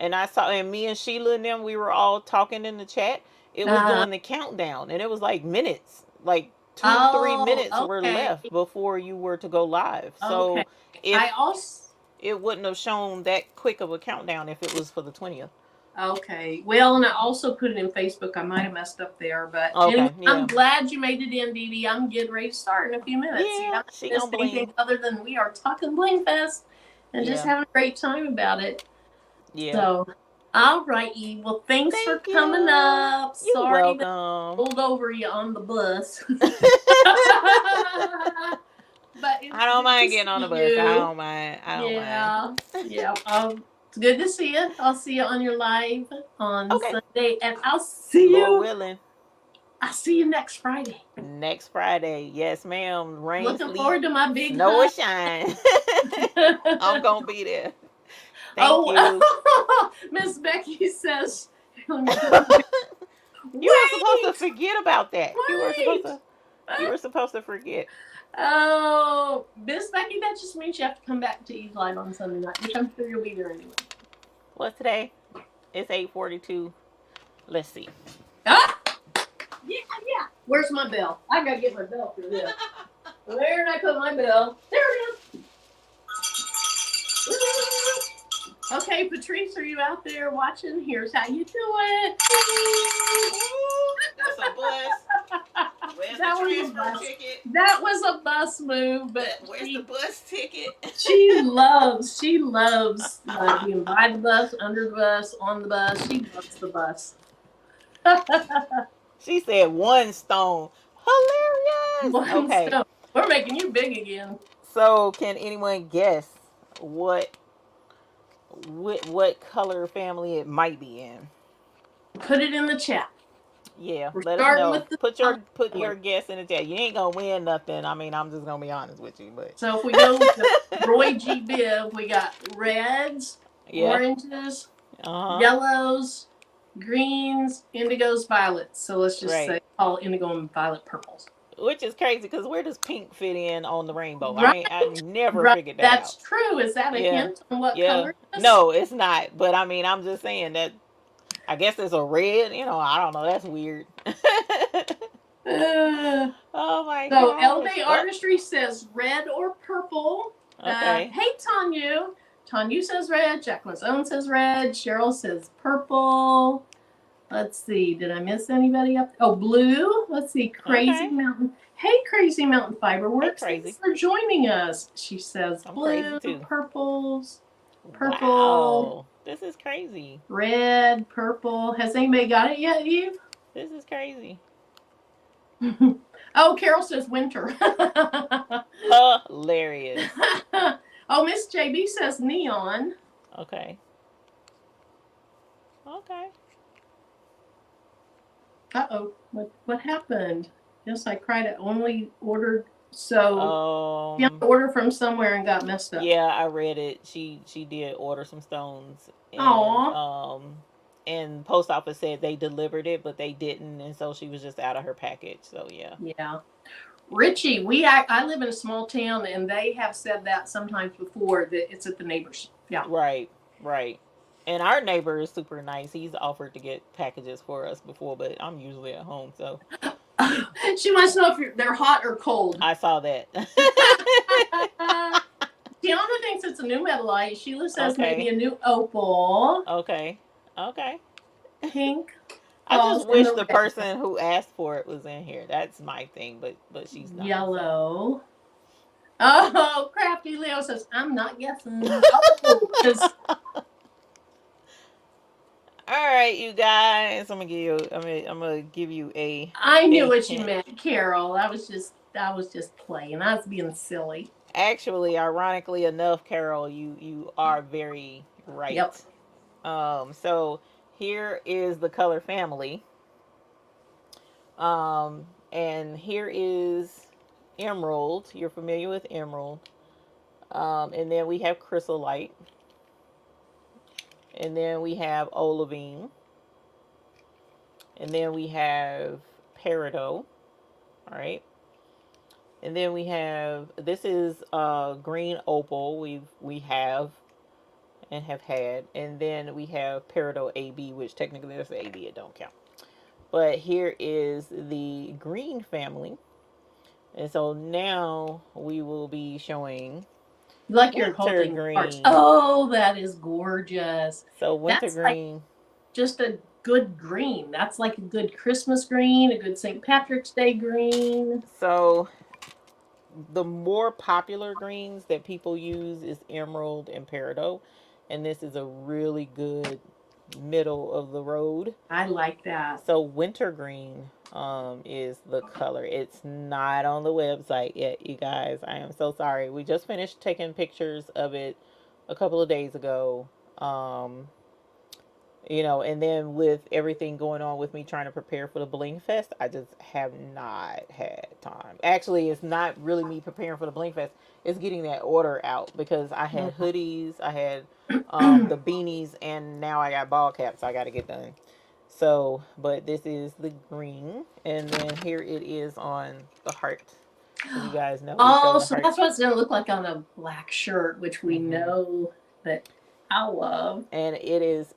and I saw and me and Sheila and them, we were all talking in the chat. It was Uh, doing the countdown, and it was like minutes, like 2 3 minutes oh, were okay. left before you were to go live. Okay. So if I also it wouldn't have shown that quick of a countdown if it was for the 20th. Okay. Well, and I also put it in Facebook. I might have messed up there, but anyway, Okay, I'm yeah, glad you made it in, Dee Dee. I'm getting ready to start in a few minutes. You yeah. haven't She missed on anything Bling. other than we are talking Bling Fest and just Yeah, having a great time about it. yeah. So, all right, Eve. Well, thanks for Thank coming you. up. You're Sorry that I welcome. rolled over you on the bus. But it's I don't good to mind getting on the see bus. I you. don't mind. I don't mind. Yeah, yeah. It's good to see you. I'll see you on your live on Okay. Sunday, and I'll see Lord you. willing. I'll see you next Friday. Next Friday. Yes, ma'am. Rain, Looking sleet, forward to my big snow, or hug. shine. I'm going to be there. Thank you. Oh, Miss Becky says, let me You were supposed to wait, forget about that. wait. You were supposed to forget. Oh, Miss Becky, that just means you have to come back to Eve Live on Sunday night, which I'm sure you'll be there anyway. What's today? It's 8:42. Let's see. Ah! Yeah, yeah. Where's my bell? I gotta get my bell for this. Where did I put my bell? There it is. Okay, Patrice, are you out there watching? Here's how you do it. That's a bus. Where's That the was a transfer bus. ticket? That was a bus move, but Where's the bus ticket? she loves being by the bus, under the bus, on the bus. She loves the bus. She said one stone. Hilarious. One Okay. stone. We're making you big again. So can anyone guess what what color family it might be in? Put it in the chat. Yeah, We're let us starting know. with the Put your guess in the chat. You ain't gonna win nothing. I mean, I'm just gonna be honest with you, but So if we go with the Roy G. Biv, we got reds, yeah, oranges, uh huh, yellows, greens, indigos, violets. So let's just right. say all indigo and violet purples. Which is crazy because where does pink fit in on the rainbow? Right, I never right. figured that out. That's true. Is that a Yeah, hint on what yeah. color it is? No, it's not. But I mean, I'm just saying that. I guess it's a red. I don't know. That's weird. Uh, Oh my so gosh. LD Oh, Artistry says red or purple. okay. Hey, Tanya. Tanya says red. Jacqueline Owen says red. Cheryl says purple. Let's see. Did I miss anybody up? Oh, blue. Let's see. Crazy Okay. Mountain. Hey, Crazy Mountain Hey, Fiberworks. Thanks crazy. for joining us. She says I'm crazy blue, too. purples, purple, Wow. This is crazy. red, purple. Has anybody got it yet, Eve? This is crazy. Oh, Carol says winter. Hilarious. Oh, Miss JB says neon. Okay. Okay. Uh-oh. What happened? Yes, I cried. I only ordered. So you Um. order from somewhere and got messed up. Yeah, I read it. She did order some stones, Aw. and post office said they delivered it, but they didn't, and so she was just out of her package. So yeah. Yeah. Richie, I live in a small town, and they have said that sometimes before that it's at the neighbors. Yeah. Right. Right. And our neighbor is super nice. He's offered to get packages for us before, but I'm usually at home, so She wants to know if they're hot or cold. I saw that. Tiana thinks it's a new metalite. Sheila says maybe Okay. a new opal. Okay. Okay. Pink I falls just in wish the the red. person who asked for it was in here. That's my thing, but she's not. Yellow. So. Oh, Crafty Leo says, I'm not guessing. Oh, because All right, you guys. I'm gonna give you I knew a what you hint. meant, Carol. I was just playing. I was being silly. Actually, ironically enough, Carol, you are very right. Yep. So here is the color family. And here is emerald. You're familiar with emerald. And then we have chrysolite. And then we have olivine. And then we have peridot. All right. And then we have, this is green opal we have and have had. And then we have peridot AB, which technically there's the AB, it don't count. But here is the green family. And so now we will be showing Like you're winter holding hearts. green. Oh, that is gorgeous. So winter That's like green. just a good green. That's like a good Christmas green, a good St. Patrick's Day green. So the more popular greens that people use is emerald and peridot, and this is a really good middle of the road. I like that. So wintergreen is the color. It's not on the website yet, you guys. I am so sorry. We just finished taking pictures of it a couple of days ago. Um, and then with everything going on with me trying to prepare for the Bling Fest, I just have not had time. Actually, it's not really me preparing for the Bling Fest. It's getting that order out because I had hoodies, I had the beanies, and now I got ball caps I got to get done. So, but this is the green, and then here it is on the heart. As you guys know, oh, so that's what it's going to look like on a black shirt, which we Mm-hmm. know that I love. And it is,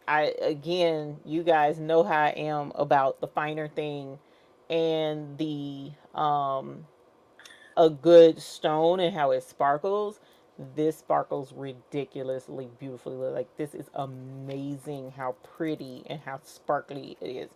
you guys know how I am about the finer thing and the a good stone and how it sparkles. This sparkles ridiculously beautifully. Like, this is amazing how pretty and how sparkly it is.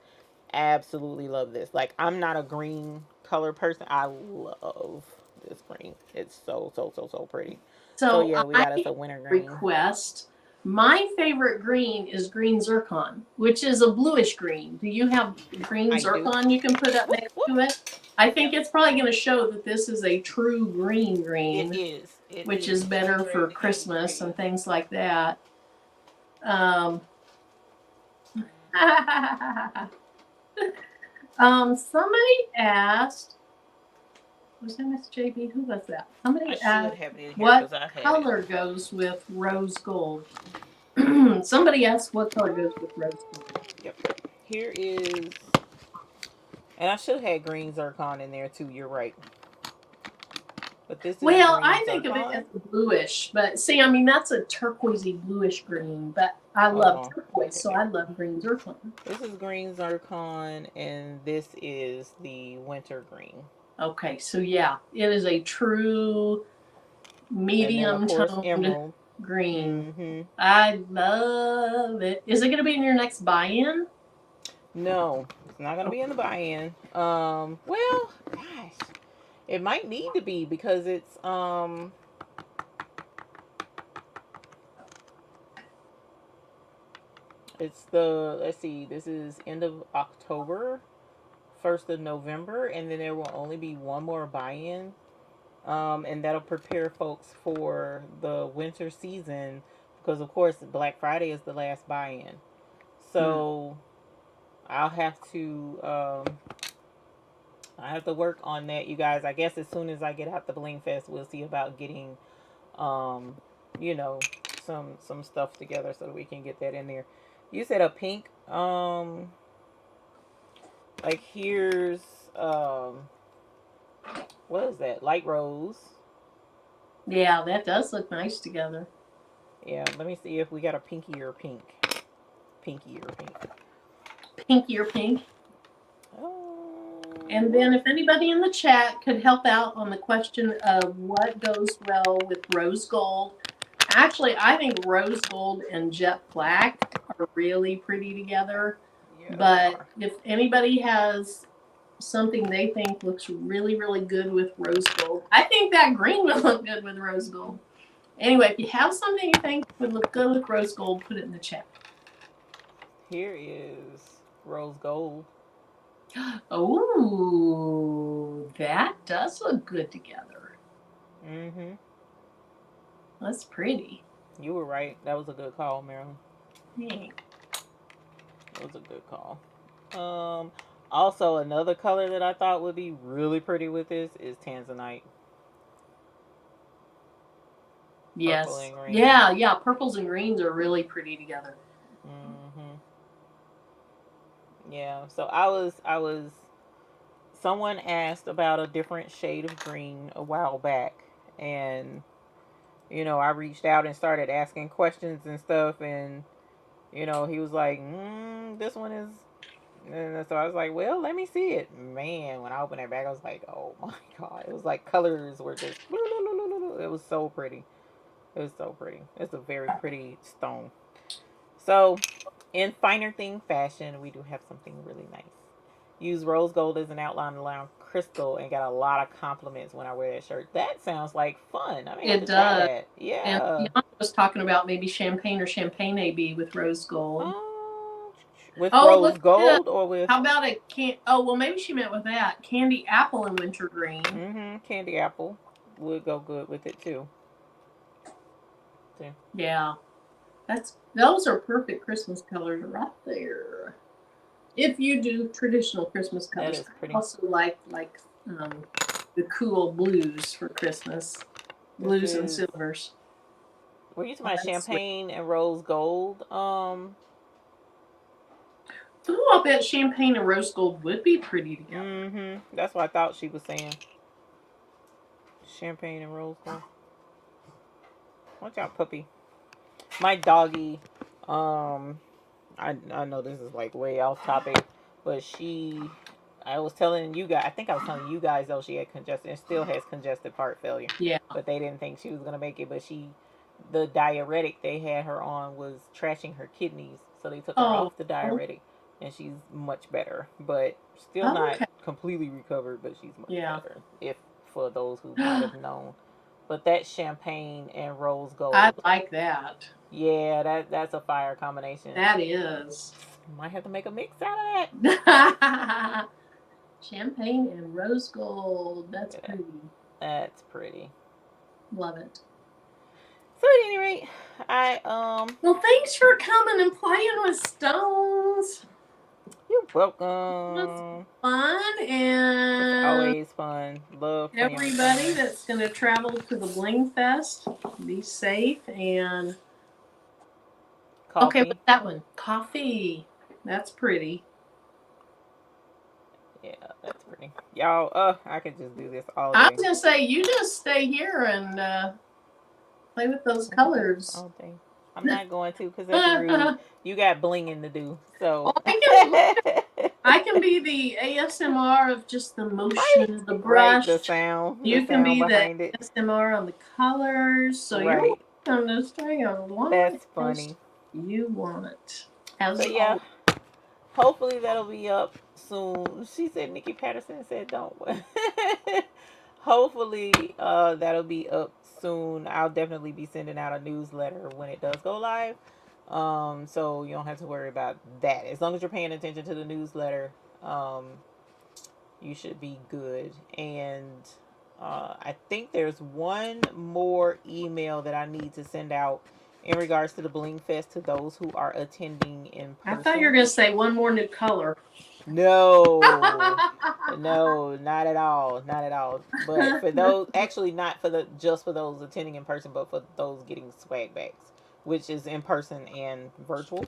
Absolutely love this. Like, I'm not a green color person. I love this green. It's so so so so pretty. So So yeah, we I got us a winter green. request. My favorite green is green zircon, which is a bluish green. Do you have green zircon you can put up next to it? I think it's probably going to show that this is a true green, It is. which is better for Christmas and things like that. Somebody asked, was that Miss JB? Who was that? Somebody asked what color goes with rose gold. Somebody asked what color goes with rose gold. Yep. Here is, and I should have had green zircon in there too. You're right. But this is I think of it as bluish, but see, I mean, that's a turquoisey bluish green, but I love turquoise, so I love green zircon. This is green zircon, and this is the winter green. Okay, so yeah, it is a true medium toned green. Mm-hmm. I love it. Is it going to be in your next buy-in? No, it's not going to be in the buy-in. Well, gosh, it might need to be because it's let's see, this is end of October, 1st of November, and then there will only be one more buy-in. And that'll prepare folks for the winter season because, of course, Black Friday is the last buy-in. So I'll have to work on that, you guys. I guess as soon as I get out the Bling Fest, we'll see about getting, you know, some stuff together so that we can get that in there. You said a pink, like here's, what is that? Light rose. Yeah, that does look nice together. Yeah, let me see if we got a pinkier pink. Pinkier pink. Pinkier pink. And then if anybody in the chat could help out on the question of what goes well with rose gold. Actually, I think rose gold and jet black are really pretty together. Yeah, but if anybody has something they think looks really, really good with rose gold, I think that green would look good with rose gold. Anyway, if you have something you think would look good with rose gold, put it in the chat. Here is rose gold. Oh, that does look good together. Mm-hmm. That's pretty. You were right. That was a good call, Marilyn. Thanks. That was a good call. Also, another color that I thought would be really pretty with this is tanzanite. Yes. Yeah. Purples and greens are really pretty together. Mm-hmm. Yeah. So I was someone asked about a different shade of green a while back, and I reached out and started asking questions and stuff, and he was like, this one is. And so I was like, well, let me see it. Man, when I opened that bag, I was like, oh my God. It was like colors were just. It was so pretty. It was so pretty. It's a very pretty stone. So, in finer thing fashion, we do have something really nice. Use rose gold as an outline around crystal and got a lot of compliments when I wear that shirt. That sounds like fun. I may have It to try does. that. And Yeah. Bianca was talking about maybe champagne or champagne AB with rose gold. With Oh, rose look at this. gold or with How about a can? Oh, well, maybe she meant with that candy apple and wintergreen. candy apple would go good with it too. See? Yeah, those are perfect Christmas colors right there. If you do traditional Christmas That colors, is I pretty. also like the cool blues for Christmas, This blues and is. silvers. Were you talking Oh, about that's sweet. champagne and rose gold? Oh, I bet champagne and rose gold would be pretty together. That's what I thought she was saying. Champagne and rose gold. Watch out, puppy. My doggy, um, I know this is like way off topic, but I was telling you guys, I think I was telling you guys though, she had congested and still has congestive heart failure, Yeah. but they didn't think she was gonna make it. But the diuretic they had her on was trashing her kidneys, so they took her Oh. off the diuretic, and she's much better, but still Oh, not okay. completely recovered, but she's much Yeah. better. If for those who might have known, but that champagne and rose I gold, like that. yeah, that's a fire combination. That is. Might have to make a mix out of Champagne and rose gold. That's that. Yeah, pretty. that's pretty. Love it. So at any rate, I Well, thanks for coming and playing with stones. you're It was welcome. fun, It's and always fun. Love playing with everybody stones. that's going to travel to the Bling Fest, be safe. And okay, Coffee. what's that one? Coffee. That's pretty. Yeah, that's pretty. Y'all, I could just do this all I day. was going to say, you just stay here and play with those I could do this colors. all day. I'm not going to because that's rude. Well, You got blinging to do. So I can be the ASMR of just the right, motion of the right. brush. The You can sound be the behind it. ASMR on the colors. So you're Right. welcome to stay as long That's as funny. you want. So As yeah, always. hopefully that'll be up soon. She said Nikki Patterson said don't. Hopefully that'll be up soon. I'll definitely be sending out a newsletter when it does go live. So you don't have to worry about that. As long as you're paying attention to the newsletter, um, you should be good. And I think there's one more email that I need to send out in regards to the Bling Fest to those who are attending in I thought you were person. going to say one more new color. No, no, not at all, not at all. But for those, actually, not for the just for those attending in person, but for those getting swag bags, which is in person and virtual.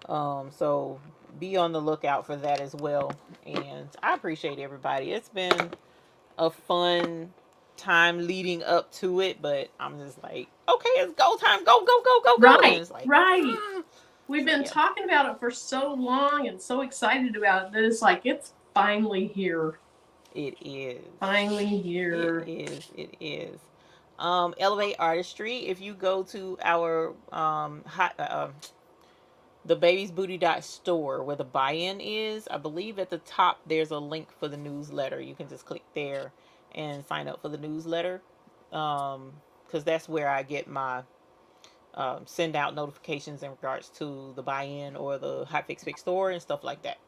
So be on the lookout for that as well. And I appreciate everybody. It's been a fun time leading up to it, but I'm just like, okay, it's go time, go, go, go, go, go, and Right, it's like, right. We've so been yeah. talking about it for so long and so excited about it that it's like it's finally here. It is. Finally It here. is. It is. Elevate Artistry. If you go to our the Baby's Booty dot store where the buy-in is, I believe at the top there's a link for the newsletter. You can just click there and sign up for the newsletter. Because that's where I get my send out notifications in regards to the buy-in or the Hot Fix Fix store and stuff like that.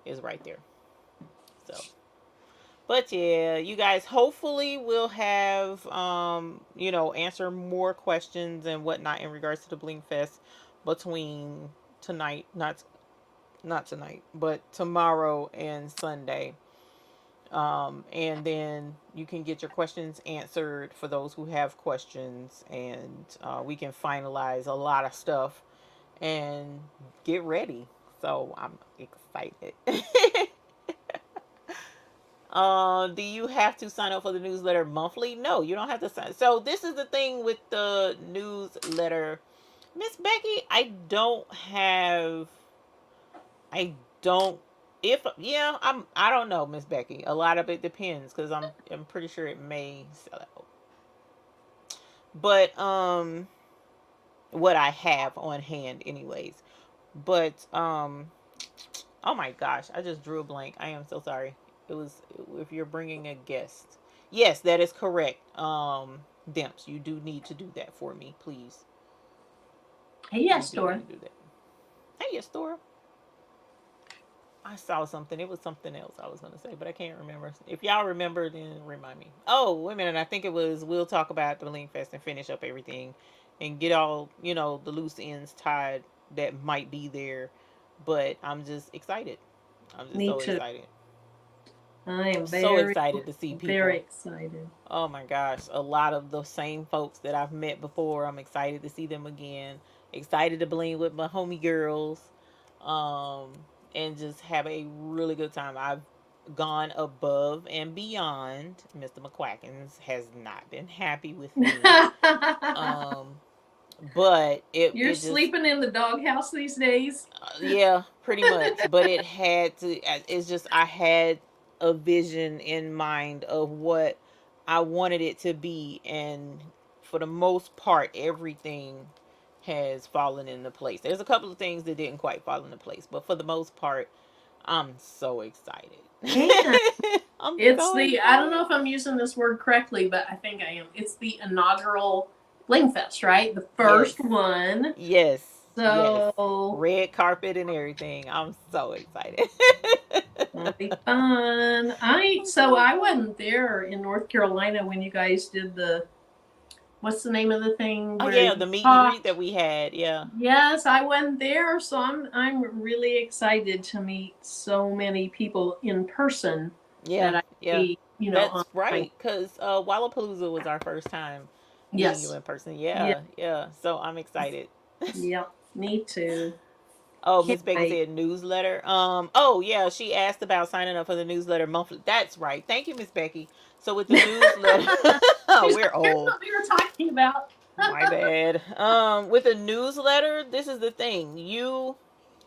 Is right there. So but yeah, you guys hopefully will have answer more questions and whatnot in regards to the Bling Fest between tonight, not tonight, but tomorrow and Sunday. And then you can get your questions answered for those who have questions, and we can finalize a lot of stuff and get ready. So I'm excited. Do you have to sign up for the newsletter monthly? No, you don't have to sign. So this is the thing with the newsletter, Miss Becky. I don't. If yeah, I don't know, Miss Becky. A lot of it depends because I'm pretty sure it may sell out. But what I have on hand, anyways. But oh my gosh, I just drew a blank. I am so sorry. It was if you're bringing a guest. Yes, that is correct. Demps, you do need to do that for me, please. Hey, You yes, do Dora. need to do that. Hey, yes, Dora. I saw something. It was something else I was gonna say, but I can't remember. If y'all remember, then remind me. Oh, wait a minute. I think it was. We'll talk about the Bling Fest and finish up everything, and get all the loose ends tied that might be there. But I'm just excited. I'm just Me so too. excited. I am So very, excited to see very people. excited. Oh my gosh, a lot of the same folks that I've met before. I'm excited to see them again. Excited to bling with my homie girls, um, and just have a really good time. I've gone above and beyond. Mr. McQuackins has not been happy with me, um, but You're it just sleeping in the doghouse these days? yeah, pretty much. But it had to. It's just I had a vision in mind of what I wanted it to be, and for the most part, everything has fallen into place. There's a couple of things that didn't quite fall into place, but for the most part, I'm so excited. And I'm it's so the, I don't know excited. if I'm using this word correctly, but I think I am. It's the inaugural Bling Fest, right? The Yes, first one. yes, yes. So Red carpet and everything. I'm so excited. it'll be fun. I I'm so so I excited. wasn't there in North Carolina when you guys did the, what's the name of the thing Oh where yeah, you the meet and greet that talked? we had. Yeah. Yes, I went there, so I'm really excited to meet so many people in person Yeah, that I yeah. see, That's online. right. Cause Wallapalooza was our first time meeting you Yes. in person. Yeah. Yeah, yeah. So I'm excited. Yep. Me too. Oh, Can't Miss Becky wait. said newsletter. Oh yeah, she asked about signing up for the newsletter monthly. That's right. Thank you, Miss Becky. So with the newsletter, She's we're like, here's old. what we were talking about. My bad. With a newsletter, this is the thing. You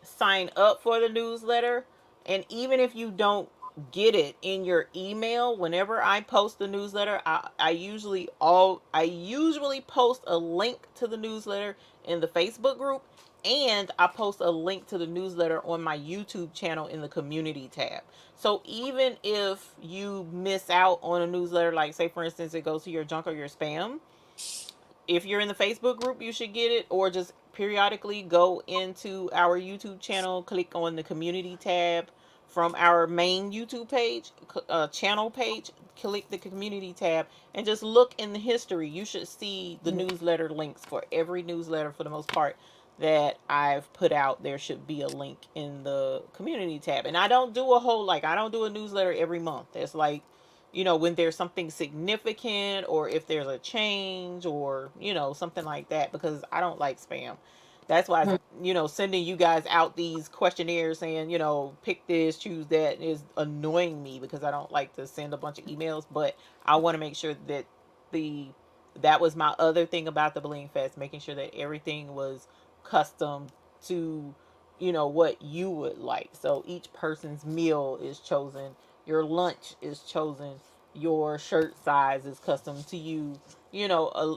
sign up for the newsletter, and even if you don't get it in your email, whenever I post the newsletter, I usually post a link to the newsletter in the Facebook group, and I post a link to the newsletter on my YouTube channel in the community tab. So even if you miss out on a newsletter, like say for instance it goes to your junk or your spam, if you're in the Facebook group, you should get it, or just periodically go into our YouTube channel, click on the community tab from our main YouTube page, channel page, click the community tab, and just look in the history. You should see the newsletter links for every newsletter for the most part that I've put out. There should be a link in the community tab. And I don't do I don't do a newsletter every month. It's like when there's something significant or if there's a change or, something like that, because I don't like spam. That's why, sending you guys out these questionnaires saying, pick this, choose that is annoying me because I don't like to send a bunch of emails. But I want to make sure that the that was my other thing about the Bling Fest, making sure that everything was custom to, what you would like. So each person's meal is chosen, your lunch is chosen, your shirt size is custom to you,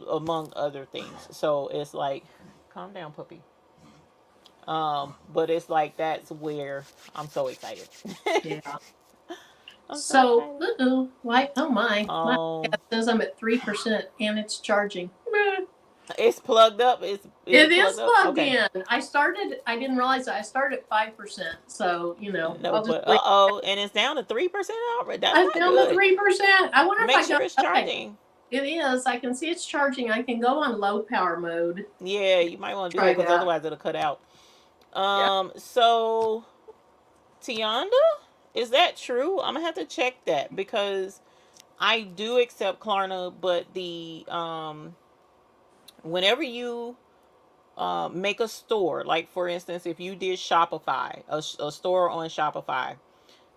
among other things. So it's like, calm down, puppy. But it's like that's where I'm so excited. Yeah. I'm so So, excited. why? Oh my Um, cat says I'm at 3% and it's charging. it's plugged up. Is It it plugged is up? plugged Okay. in. I didn't realize that I started at 5%. So, No, I'll just but wait. and it's down to 3% already. That's I'm not down to good. 3%. I wonder if Make I go, sure it's okay, charging. it is. I can see it's charging. I can go on low power mode. Yeah, you might want to do that Try because that. otherwise it'll cut out. Yeah. So Tianda, is that true? I'm gonna have to check that because I do accept Klarna, but the whenever you make a store. Like for instance, if you did Shopify, a store on Shopify,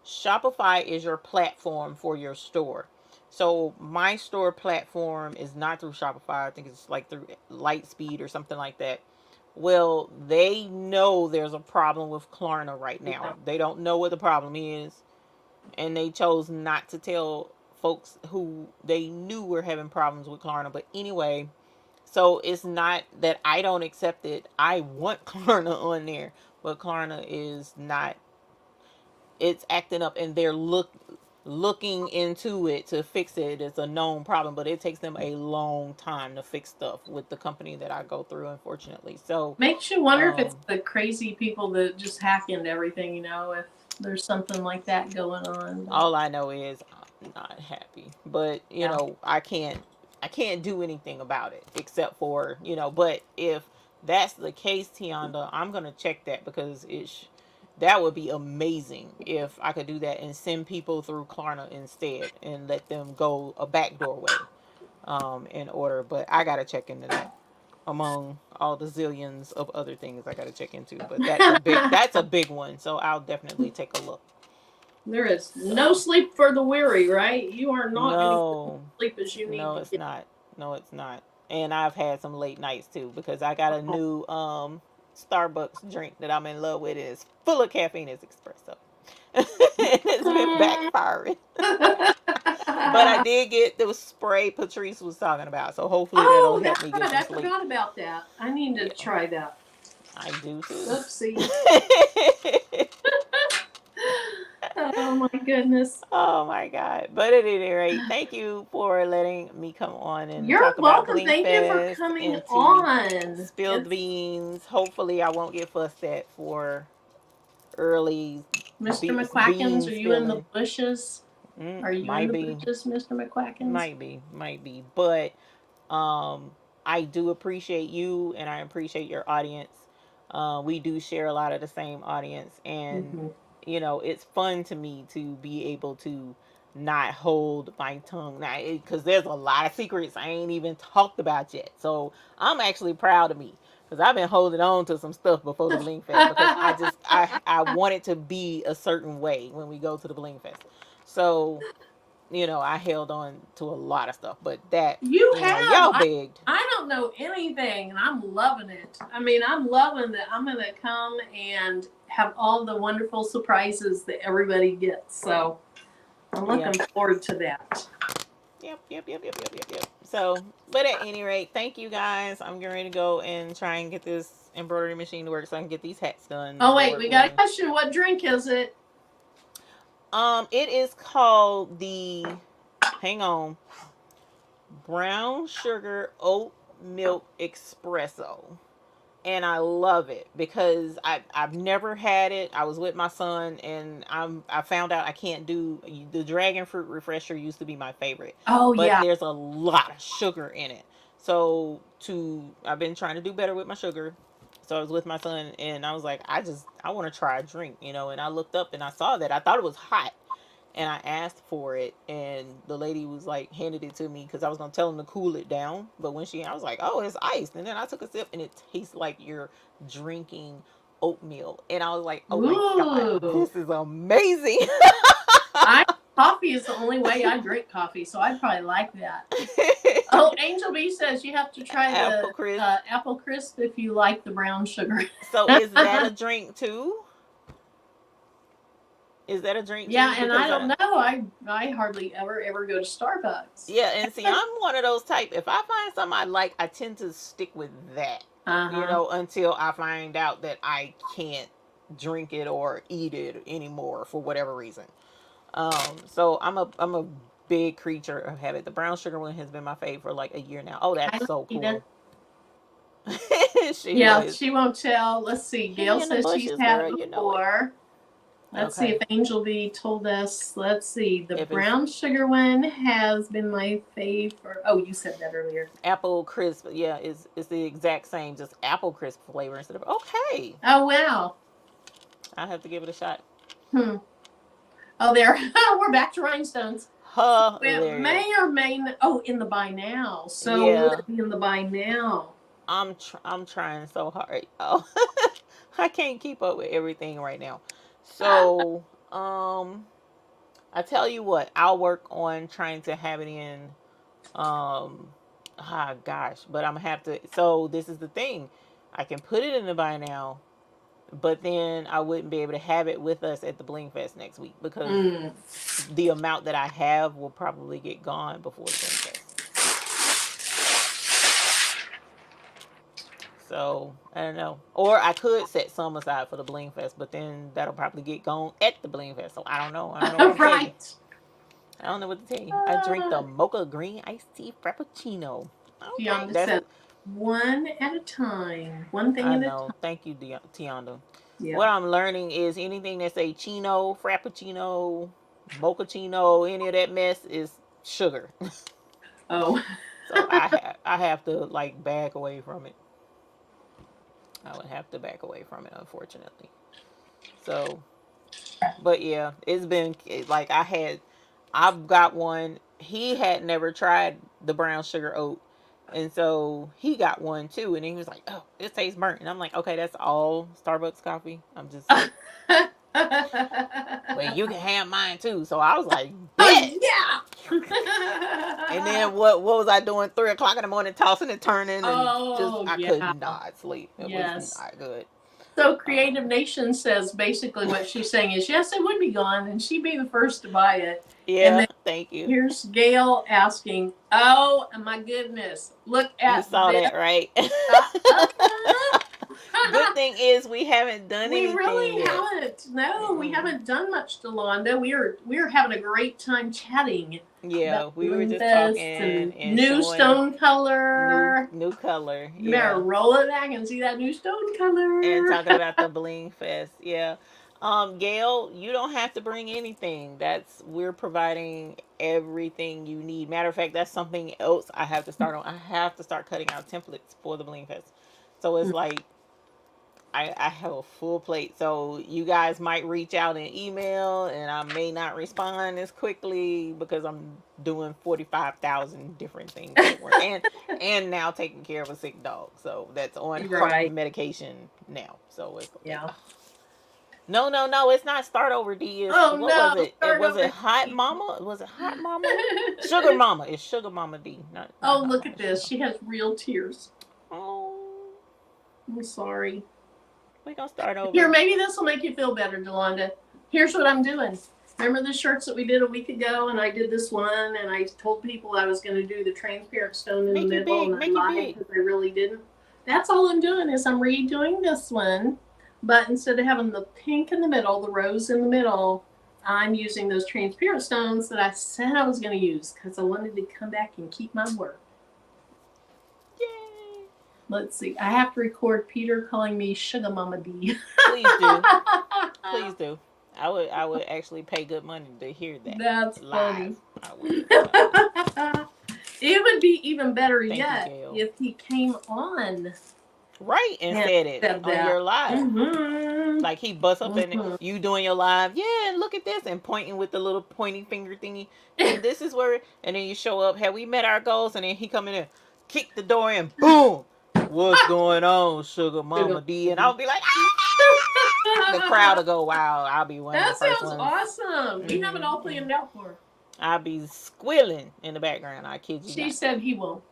Shopify is your platform for your store. So my store platform is not through Shopify. I think it's like through Lightspeed or something like that. Well, they know there's a problem with Klarna right now. Yeah. They don't know what the problem is, and they chose not to tell folks who they knew were having problems with Klarna. But anyway, so it's not that I don't accept it. I want Klarna on there, but Klarna is not. It's acting up, and they're looking into it to fix it. It's a known problem, but it takes them a long time to fix stuff with the company that I go through, unfortunately. So makes you wonder if it's the crazy people that just hack into everything, you know, if there's something like that going on. But all I know is I'm not happy, but you yeah. know, I can't do anything about it except for, you know, but if that's the case, Tianda, I'm gonna check that because that would be amazing if I could do that and send people through Klarna instead and let them go a backdoor way, in order. But I gotta check into that among all the zillions of other things I gotta check into. But that's a big one. So I'll definitely take a look. There is no So sleep for the weary, right? You are not going to get as much no, sleep as you need no, to it's get. not. No, it's not. And I've had some late nights too because I got a Oh. new Starbucks drink that I'm in love with. It's full of caffeine. It's espresso. It's been backfiring. But I did get the spray Patrice was talking about, so hopefully that'll Oh, help that's me get right. some I sleep. forgot about that. I need to Yeah, try that. I do too. Oopsie. Oh my goodness. Oh my God. But at any rate, thank you for letting me come on and You're talk about welcome. Bling Thank you for Fest coming and to on. spill the It's beans. Hopefully, I won't get fussed at for early Mr. McQuackins. bean Are you in the spilling. bushes? Are you in Might the be, bushes, Mr. McQuackins? might be. But I do appreciate you and I appreciate your audience. We do share a lot of the same audience, and Mm-hmm. you know, it's fun to me to be able to not hold my tongue now because there's a lot of secrets I ain't even talked about yet. So I'm actually proud of me because I've been holding on to some stuff before the Bling Fest because I want it to be a certain way when we go to the Bling Fest. So you know, I held on to a lot of stuff, but that, You you know, have. y'all begged. I don't know anything, and I'm loving it. I mean, I'm loving that I'm going to come and have all the wonderful surprises that everybody gets. So I'm looking Yep. forward to that. Yep. So, but at any rate, thank you guys. I'm getting ready to go and try and get this embroidery machine to work so I can get these hats done. Oh, wait, Lord we got a willing. question. What drink is it? It is called the, hang on, brown sugar oat milk espresso. And I love it because I've never had it. I was with my son and I found out I can't do the dragon fruit refresher used to be my favorite, Oh, but yeah. there's a lot of sugar in it. So to I've been trying to do better with my sugar. So I was with my son and I was like, I want to try a drink, you know. And I looked up and I saw that I thought it was hot, and I asked for it, and the lady was like handed it to me because I was gonna tell him to cool it down. But when I was like, oh, it's iced, and then I took a sip, and it tastes like you're drinking oatmeal, and I was like, oh my God, Ooh. this is amazing. I Coffee is the only way I drink coffee, so I'd probably like that. Oh, Angel B says you have to try the Apple crisp. apple crisp if you like the brown sugar. So is that a drink too? Is that a drink Yeah, too? and I Because don't know. I hardly ever go to Starbucks. yeah, and see, I'm one of those type. If I find something I like, I tend to stick with that. You Uh-huh. know, until I find out that I can't drink it or eat it anymore for whatever reason. So I'm a big creature of habit. The brown sugar one has been my fave for like a year now. Oh, I that's like so Edith. cool. She Yeah, was. she won't tell. Let's see. He Gail in the says she's bushes, had girl. it You know it. before. Let's see Okay. if Angel B told us. Let's see. The If it's brown sugar one has been my favorite. Oh, you said that earlier. apple crisp, yeah, it's the exact same, just apple crisp flavor instead of. Okay, Oh, wow. I have to give it a shot. Hmm. Oh, there. We're back to rhinestones. It may Hilarious. or may not. Oh, in the buy now. So would Yeah. it be in the buy now? I'm trying so hard. Oh, I can't keep up with everything right now. So, I tell you what, I'll work on trying to have it in. Gosh, but I'm gonna have to. So this is the thing, I can put it in the buy now, but then I wouldn't be able to have it with us at the Bling Fest next week because the amount that I have will probably get gone before the Bling Fest. So I don't know. Or I could set some aside for the Bling Fest, but then that'll probably get gone at the Bling Fest. So I don't know. I don't know what to tell you. Right. I don't know what to tell you. I drink the mocha green iced tea frappuccino. Okay, Tiana that's says, it. one at a time. One thing I at a know. time. Thank you, Tionda. Yeah. What I'm learning is anything that say chino, frappuccino, mochaccino, any of that mess is sugar. Oh. So I have to like back away from it. I would have to back away from it, unfortunately. So, but yeah, it's been like I've got one. He had never tried the brown sugar oat. And so he got one too, and he was like, "Oh, this tastes burnt." And I'm like, "Okay, that's all Starbucks coffee." I'm just, well, you can have mine too. So I was like, "Bet." Yeah. And then what was I doing? 3 o'clock in the morning, tossing and turning, and just Oh I yeah. could not sleep. It was Yes. not good. So Creative Nation says basically what she's saying is yes, it would be gone, and she'd be the first to buy it. And Yeah, then thank you. here's Gail asking, "Oh my goodness, look You at saw this." that, right? Good thing is we haven't done We anything really yet. haven't. No, we haven't done much, Delonda. We were having a great time chatting about Yeah, we were Bling just talking Fest and and new showing stone color. new color. You better Yeah. roll it back and see that new stone And color. talking about the Bling Fest. Yeah. Gail, you don't have to bring anything. That's we're providing everything you need. Matter of fact, that's something else I have to start on. I have to start cutting out templates for the Bling Fest. So it's like I have a full plate. So you guys might reach out in email and I may not respond as quickly because I'm doing 45,000 different things at work and now taking care of a sick dog. So that's on heart Right. medication now. So it's Yeah. no, it's not start over D. It's, Oh what was no, it? It start was it over. Hot Mama? Was it Hot Mama? Sugar Mama. It's Sugar Mama D. Not Oh, Hot look Mama. at this. She has real tears. Oh, I'm sorry. we gonna start over. Here, maybe this will make you feel better, Delonda. Here's what I'm doing. Remember the shirts that we did a week ago, and I did this one, and I told people I was going to do the transparent stone in the middle, and I lied because I really didn't. That's all I'm doing is I'm redoing this one, but instead of having the pink in the middle, the rose in the middle, I'm using those transparent stones that I said I was going to use because I wanted to come back and keep my word. Yay! Let's see. I have to record Peter calling me Sugar Mama D. Please do. Please do. I would actually pay good money to hear that. That's live. funny. I would. It would be even better Thank yet you, if he came on. Right, and said it on your live. Mm-hmm. Like he busts up and you doing your live, yeah, and look at this, and pointing with the little pointing finger thingy. And this is where, and then you show up, have we met our goals? And then he come in and kick the door in, boom. What's going on, Sugar Mama D? And I'll be like, ah! The crowd will go wild. I'll be one of the first ones. That sounds awesome. We have it all planned out for her. I'll be squealing in the background. I kid you She not. said he won't.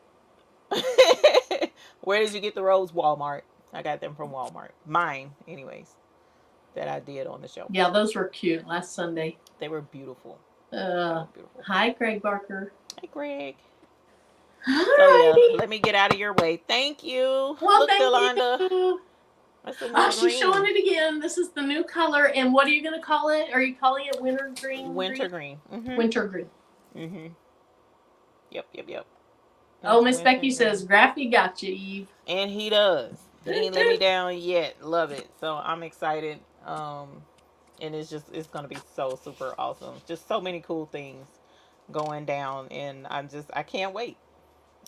Where did you get the rose? Walmart. I got them from Walmart. Mine, anyways, that I did on the show. Yeah, those were cute last Sunday. They were beautiful. Beautiful. Hi, Greg Barker. Hey, Greg. Alrighty. So yeah, let me get out of your way. Thank you. Well, look, thank Delonda. you. She's showing it again. This is the new color. And what are you going to call it? Are you calling it winter green? Winter green. Mm-hmm. Winter green. Mm-hmm. Yep. Oh, Miss Becky says, Graffy got you, Eve. And he does. He ain't let me down yet. Love it. So I'm excited. And it's going to be so super awesome. Just so many cool things going down. And I can't wait.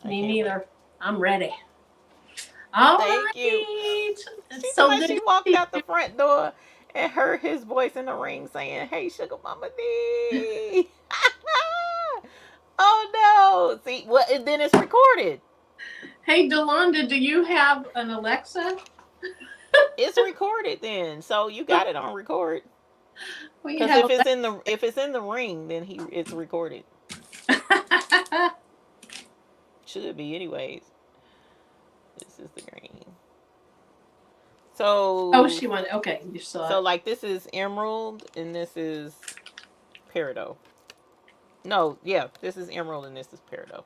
Me neither. Wait. I'm ready. All Thank right. you. It's so good. She walked out the front door and heard his voice in the ring saying, "Hey, Sugar Mama D." Oh no! See, well, then it's recorded. Hey, Delonda, do you have an Alexa? It's recorded then, so you got it on record. We Because have if it's in the ring, then it's recorded. Alexa. Should be anyways. This is the green. So Oh, she went. Okay, you saw so it. like this is emerald and this is peridot. No, yeah, this is emerald and this is peridot.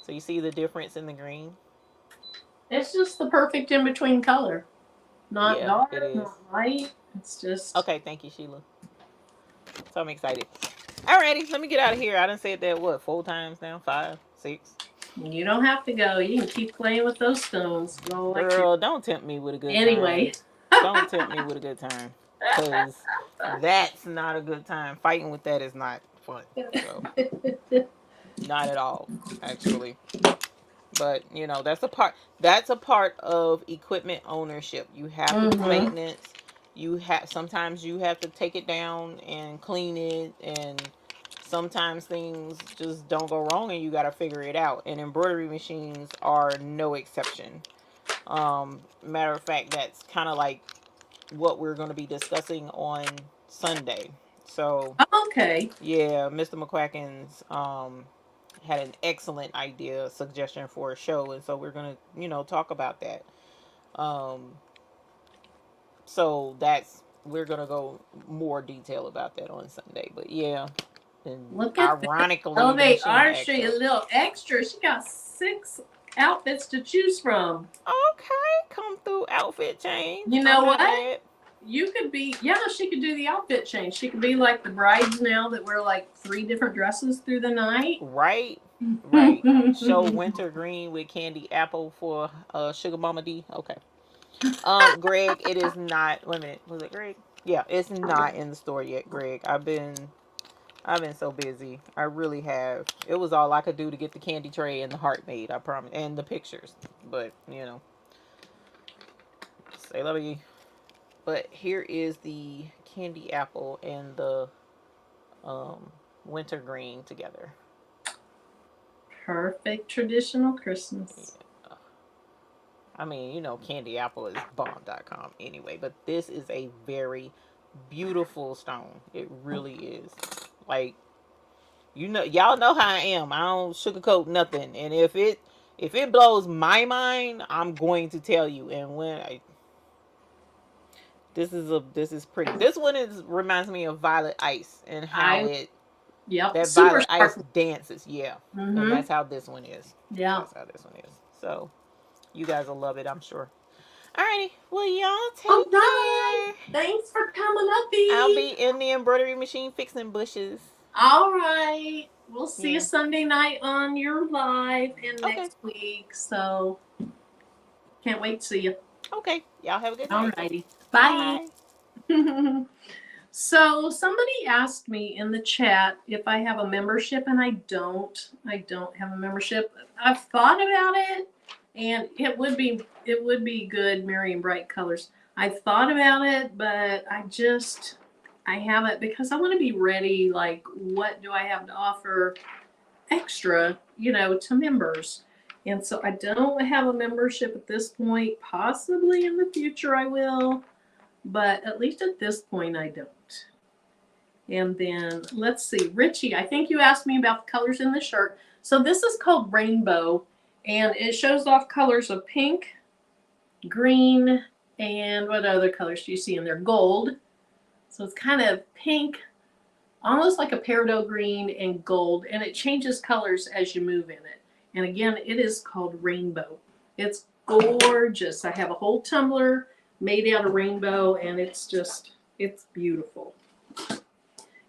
So you see the difference in the green? It's just the perfect in between color. Not Yeah, it dark, is. not light. It's just. Okay, thank you, Sheila. So I'm excited. Alrighty, let me get out of here. I done said that what 4 times now? 5, 6. You don't have to go. You can keep playing with those stones. Go like Girl, don't tempt me with a good time. anyway. Don't tempt me with a good time. Cause that's not a good time. Fighting with that is not fun. So not at all, actually. But that's a part of equipment ownership. You have to do Mm-hmm. maintenance. Sometimes you have to take it down and clean it, and sometimes things just don't go wrong and you got to figure it out, and embroidery machines are no exception. Matter of fact, that's kind of like what we're going to be discussing on Sunday. So Okay. yeah, Mr. McQuacken's had an excellent idea, suggestion for a show, and so we're gonna, talk about that. Um, so that's we're gonna go more detail about that on Sunday. But yeah, and Look at that. ironically, the Elevate machine acts Archery, a up. little extra. She got 6 outfits to choose from. Okay, come through outfit change. You I'm know not what? mad. You could be, yeah, she could do the outfit change. She could be like the brides now that wear like 3 different dresses through the night. Right, right. Show winter green with candy apple for Sugar Mama D. Okay. Greg, it is not. Wait a minute. Was it Greg? Yeah, it's not in the store yet, Greg. I've been so busy. I really have. It was all I could do to get the candy tray and the heart made. I promise, and the pictures. But say love you. But here is the candy apple and the um, winter green together. Perfect traditional Christmas. Yeah. I mean, candy apple is bomb.com anyway, but this is a very beautiful stone. It really is. Like, y'all know how I am. I don't sugarcoat nothing. And if it blows my mind, I'm going to tell you. And this is pretty. This one reminds me of Violet Ice and how I, it yep, that super Violet Ice sparkly. dances. Yeah. And Mm-hmm. that's how this one is. Yeah. That's how this one is. So you guys will love it, I'm sure. Alrighty. Well, y'all All take right. care. Thanks for coming up, I'll E. be in the embroidery machine fixing bushes. All right. We'll see you Yeah. Sunday night on your live and Okay. next week. So can't wait to see you. Okay. Y'all have a good All night. righty. Bye. Bye. So somebody asked me in the chat if I have a membership, and I don't. I don't have a membership. I've thought about it, and it would be good, merry and bright colors. I've thought about it, but I haven't, because I want to be ready. Like, what do I have to offer extra, to members? And so I don't have a membership at this point. Possibly in the future I will, but at least at this point I don't. And then let's see, Richie, I think you asked me about the colors in the shirt. So this is called Rainbow, and it shows off colors of pink, green, and what other colors do you see in there? Gold. So it's kind of pink, almost like a peridot green and gold, and it changes colors as you move in it. And again, it is called Rainbow. It's gorgeous. I have a whole tumbler made out of rainbow, and it's beautiful.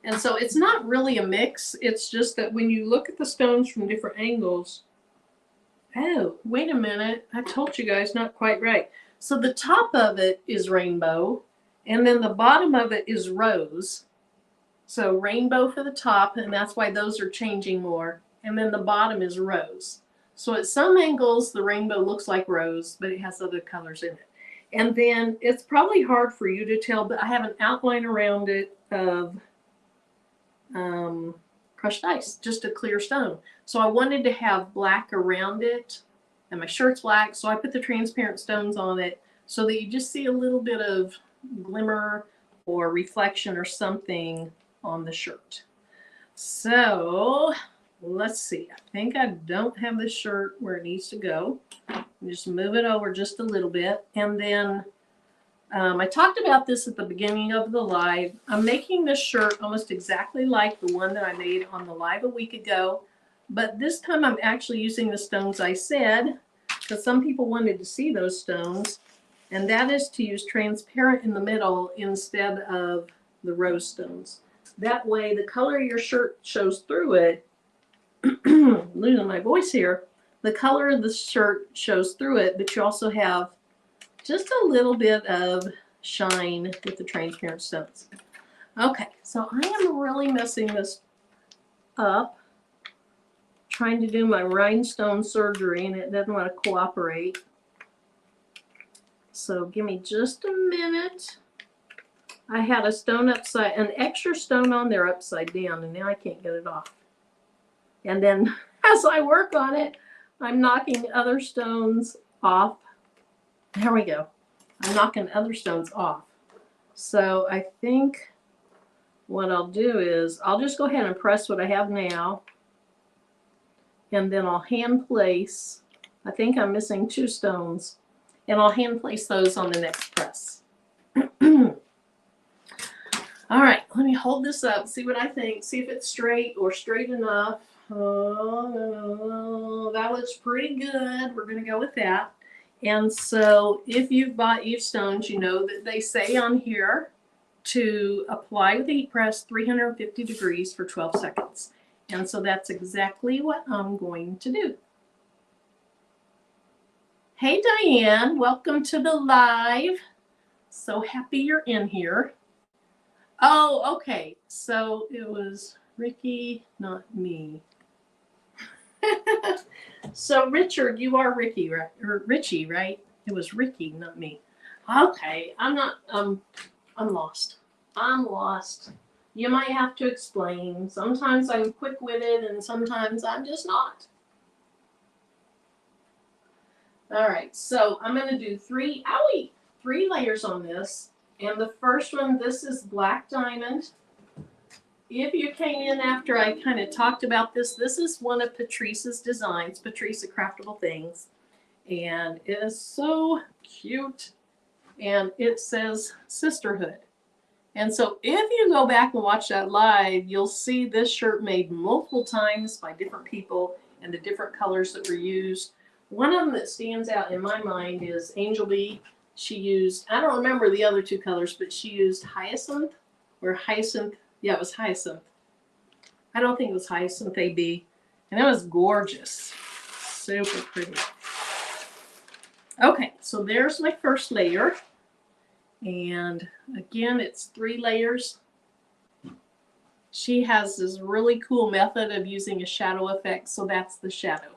And so it's not really a mix. It's just that when you look at the stones from different angles, oh, wait a minute. I told you guys not quite right. So the top of it is rainbow, and then the bottom of it is rose. So rainbow for the top, and that's why those are changing more. And then the bottom is rose. So at some angles, the rainbow looks like rose, but it has other colors in it. And then it's probably hard for you to tell, but I have an outline around it of crushed ice, just a clear stone. So I wanted to have black around it and my shirt's black, so I put the transparent stones on it so that you just see a little bit of glimmer or reflection or something on the shirt. So let's see. I think I don't have this shirt where it needs to go. Just move it over just a little bit. And then I talked about this at the beginning of the live. I'm making this shirt almost exactly like the one that I made on the live a week ago. But this time I'm actually using the stones I said, because some people wanted to see those stones. And that is to use transparent in the middle instead of the rose stones. That way the color of your shirt shows through it. Losing my voice here. The color of the shirt shows through it, but you also have just a little bit of shine with the transparent stones. Okay, so I am really messing this up, trying to do my rhinestone surgery, and it doesn't want to cooperate. So give me just a minute. I had a stone an extra stone on there upside down, and now I can't get it off. And then as I work on it, I'm knocking other stones off. There we go. I'm knocking other stones off. So I think what I'll do is I'll just go ahead and press what I have now. And then I'll hand place. I think I'm missing 2 stones. And I'll hand place those on the next press. All right, let me hold this up, see what I think, see if it's straight or straight enough. Oh, that looks pretty good. We're going to go with that. And so if you've bought Eve stones, you know that they say on here to apply with a heat press 350 degrees for 12 seconds. And so that's exactly what I'm going to do. Hey, Diane, welcome to the live. So happy you're in here. Oh, okay. So it was Ricky, not me. So Richard, you are Ricky, right? Or Richie, right? It was Ricky, not me. Okay, I'm not. I'm lost. I'm lost. You might have to explain. Sometimes I'm quick-witted, and sometimes I'm just not. All right, so I'm going to do 3 layers on this. And the first one, this is black diamond. If you came in after I kind of talked about this, this is one of Patrice's designs, Patrice at Craftable Things. And it is so cute. And it says sisterhood. And so if you go back and watch that live, you'll see this shirt made multiple times by different people and the different colors that were used. One of them that stands out in my mind is Angel Bee. She used, I don't remember the other 2 colors, but she used hyacinth or hyacinth. Yeah, it was hyacinth. I don't think it was hyacinth AB. And it was gorgeous. Super pretty. Okay, so there's my first layer. And again, it's 3 layers. She has this really cool method of using a shadow effect, so that's the shadow.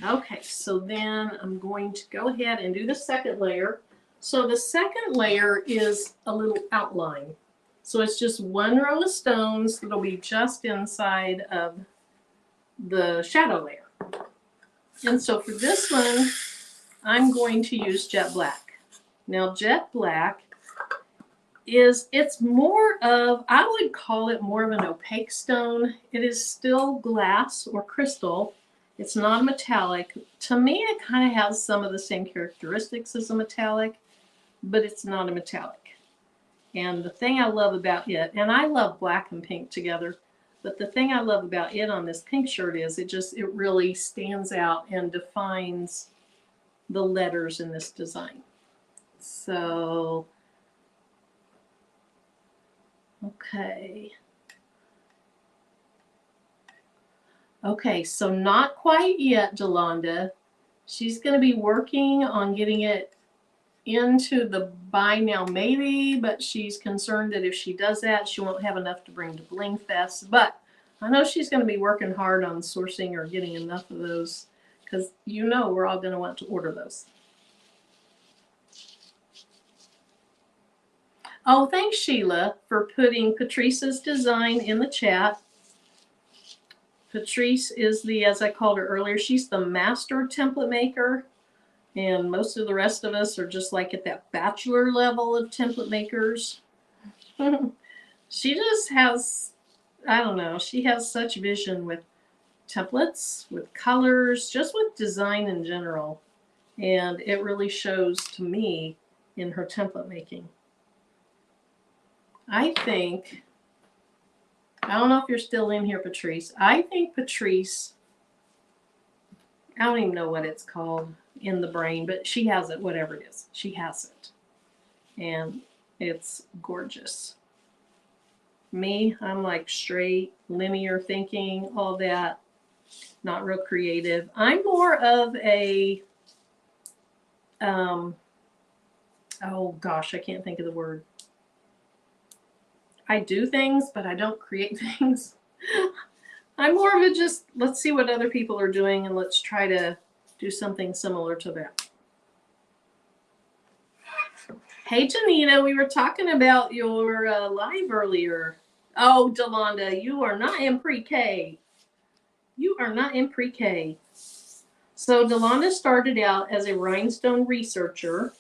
Okay, so then I'm going to go ahead and do the second layer. So the second layer is a little outline. So it's just 1 row of stones that'll be just inside of the shadow layer. And so for this one, I'm going to use jet black. Now jet black it's more of, I would call it more of an opaque stone. It is still glass or crystal. It's not metallic. To me, it kind of has some of the same characteristics as a metallic, but it's not a metallic. And the thing I love about it, and I love black and pink together, but the thing I love about it on this pink shirt is it really stands out and defines the letters in this design. So, okay. Okay, so not quite yet, Jolanda. She's going to be working on getting it into the buy now maybe, but she's concerned that if she does that, she won't have enough to bring to Bling Fest. But I know she's going to be working hard on sourcing or getting enough of those, because you know we're all going to want to order those. Oh, thanks, Sheila, for putting Patrice's design in the chat. Patrice is the, as I called her earlier, she's the master template maker. And most of the rest of us are just like at that bachelor level of template makers. She just has, I don't know, she has such vision with templates, with colors, just with design in general. And it really shows to me in her template making. I think, I don't know if you're still in here, Patrice. I think Patrice, I don't even know what it's called in the brain, but she has it, whatever it is. She has it. And it's gorgeous. Me, I'm like straight, linear thinking, all that. Not real creative. I'm more of a, oh gosh, I can't think of the word. I do things, but I don't create things. I'm more of a just, let's see what other people are doing and let's try to do something similar to that. Hey, Janita, we were talking about your live earlier. Oh, Delonda, you are not in pre-K. You are not in pre-K. So Delonda started out as a Rhinestone researcher,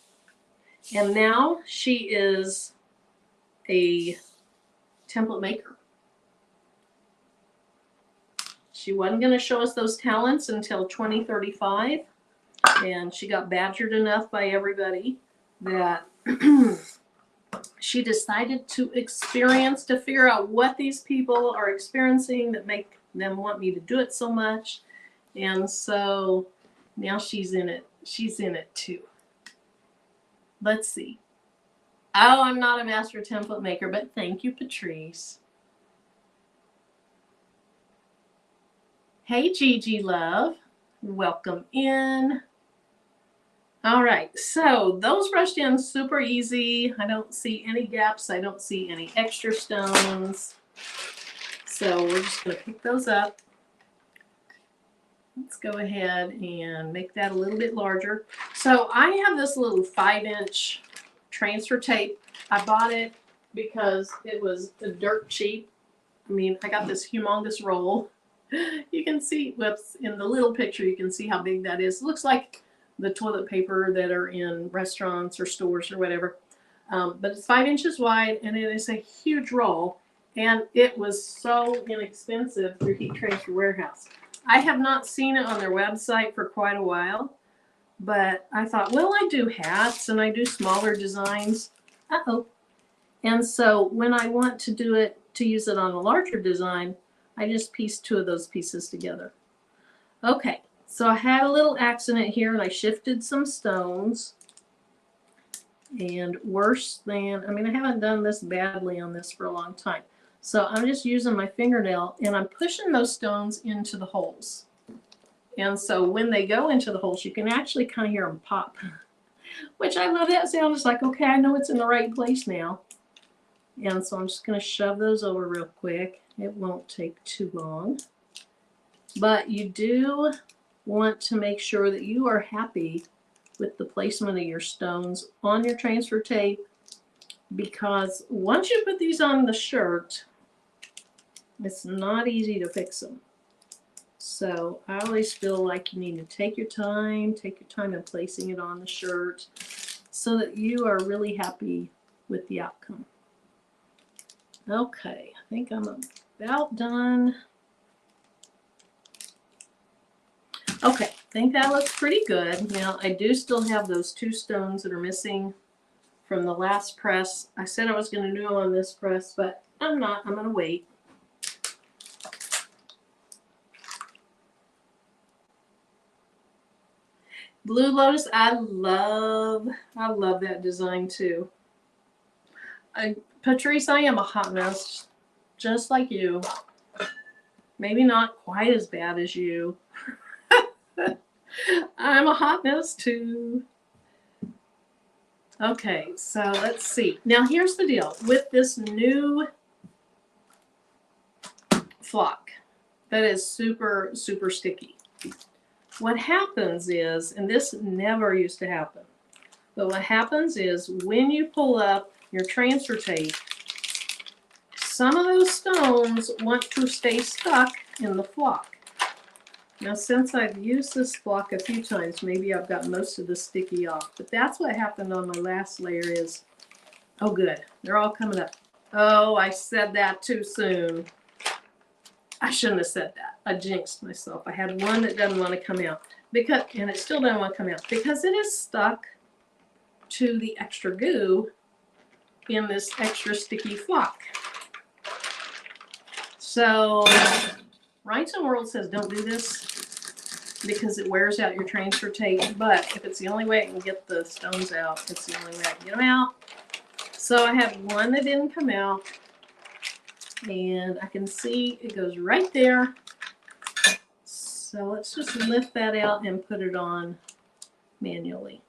and now she is a template maker. She wasn't going to show us those talents until 2035, and she got badgered enough by everybody that she decided to experience, to figure out what these people are experiencing that make them want me to do it so much. And so now she's in it. She's in it too. Let's see. Oh, I'm not a master template maker, but thank you, Patrice. Hey, Gigi love. Welcome in. All right, so those brushed in super easy. I don't see any gaps. I don't see any extra stones. So we're just going to pick those up. Let's go ahead and make that a little bit larger. So I have this little 5-inch transfer tape. I bought it because it was dirt cheap. I mean, I got this humongous roll. You can see, whoops, in the little picture, you can see how big that is. It looks like the toilet paper that are in restaurants or stores or whatever. But it's 5 inches wide, and it is a huge roll. And it was so inexpensive through Heat Transfer Warehouse. I have not seen it on their website for quite a while, but I thought, well, I do hats and I do smaller designs. And so when I want to do it, to use it on a larger design, I just pieced 2 of those pieces together. Okay, so I had a little accident here and I shifted some stones. And worse than, I mean, I haven't done this badly on this for a long time. So I'm just using my fingernail and I'm pushing those stones into the holes. And so when they go into the holes, you can actually kind of hear them pop, which I love that sound. It's like, okay, I know it's in the right place now. And so I'm just going to shove those over real quick. It won't take too long. But you do want to make sure that you are happy with the placement of your stones on your transfer tape, because once you put these on the shirt, it's not easy to fix them. So I always feel like you need to take your time in placing it on the shirt so that you are really happy with the outcome. Okay, I think I'm about done. Okay, I think that looks pretty good. Now, I do still have those 2 stones that are missing from the last press. I said I was going to do them on this press, but I'm not. I'm going to wait. Blue Lotus, I love that design too. Patrice, I am a hot mess, just like you. Maybe not quite as bad as you. I'm a hot mess too. Okay, so let's see. Now here's the deal with this new flock that is super, super sticky. What happens is, and this never used to happen, but what happens is when you pull up your transfer tape, some of those stones want to stay stuck in the flock. Now, since I've used this flock a few times, maybe I've got most of the sticky off. But that's what happened on my last layer is, oh good, they're all coming up. Oh, I said that too soon. I shouldn't have said that. I jinxed myself. I had one that doesn't want to come out. And it still doesn't want to come out because it is stuck to the extra goo in this extra sticky flock. So Rhinestone World says don't do this because it wears out your transfer tape, but if it's the only way I can get the stones out, it's the only way I can get them out. So I have one that didn't come out, and I can see it goes right there. So let's just lift that out and put it on manually.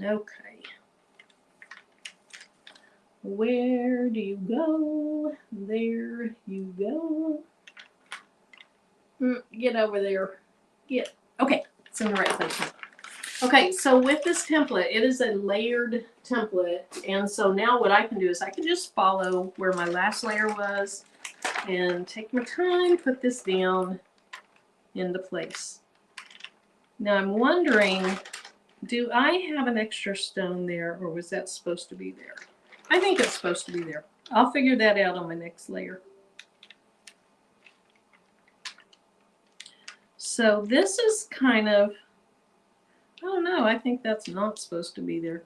Okay. Where do you go? There you go. Get over there. Get. Okay, it's in the right place now. Okay, so with this template, it is a layered template. And so now what I can do is I can just follow where my last layer was and take my time, put this down into place. Now I'm wondering, do I have an extra stone there, or was that supposed to be there? I think it's supposed to be there. I'll figure that out on my next layer. So this is kind of, I don't know, I think that's not supposed to be there.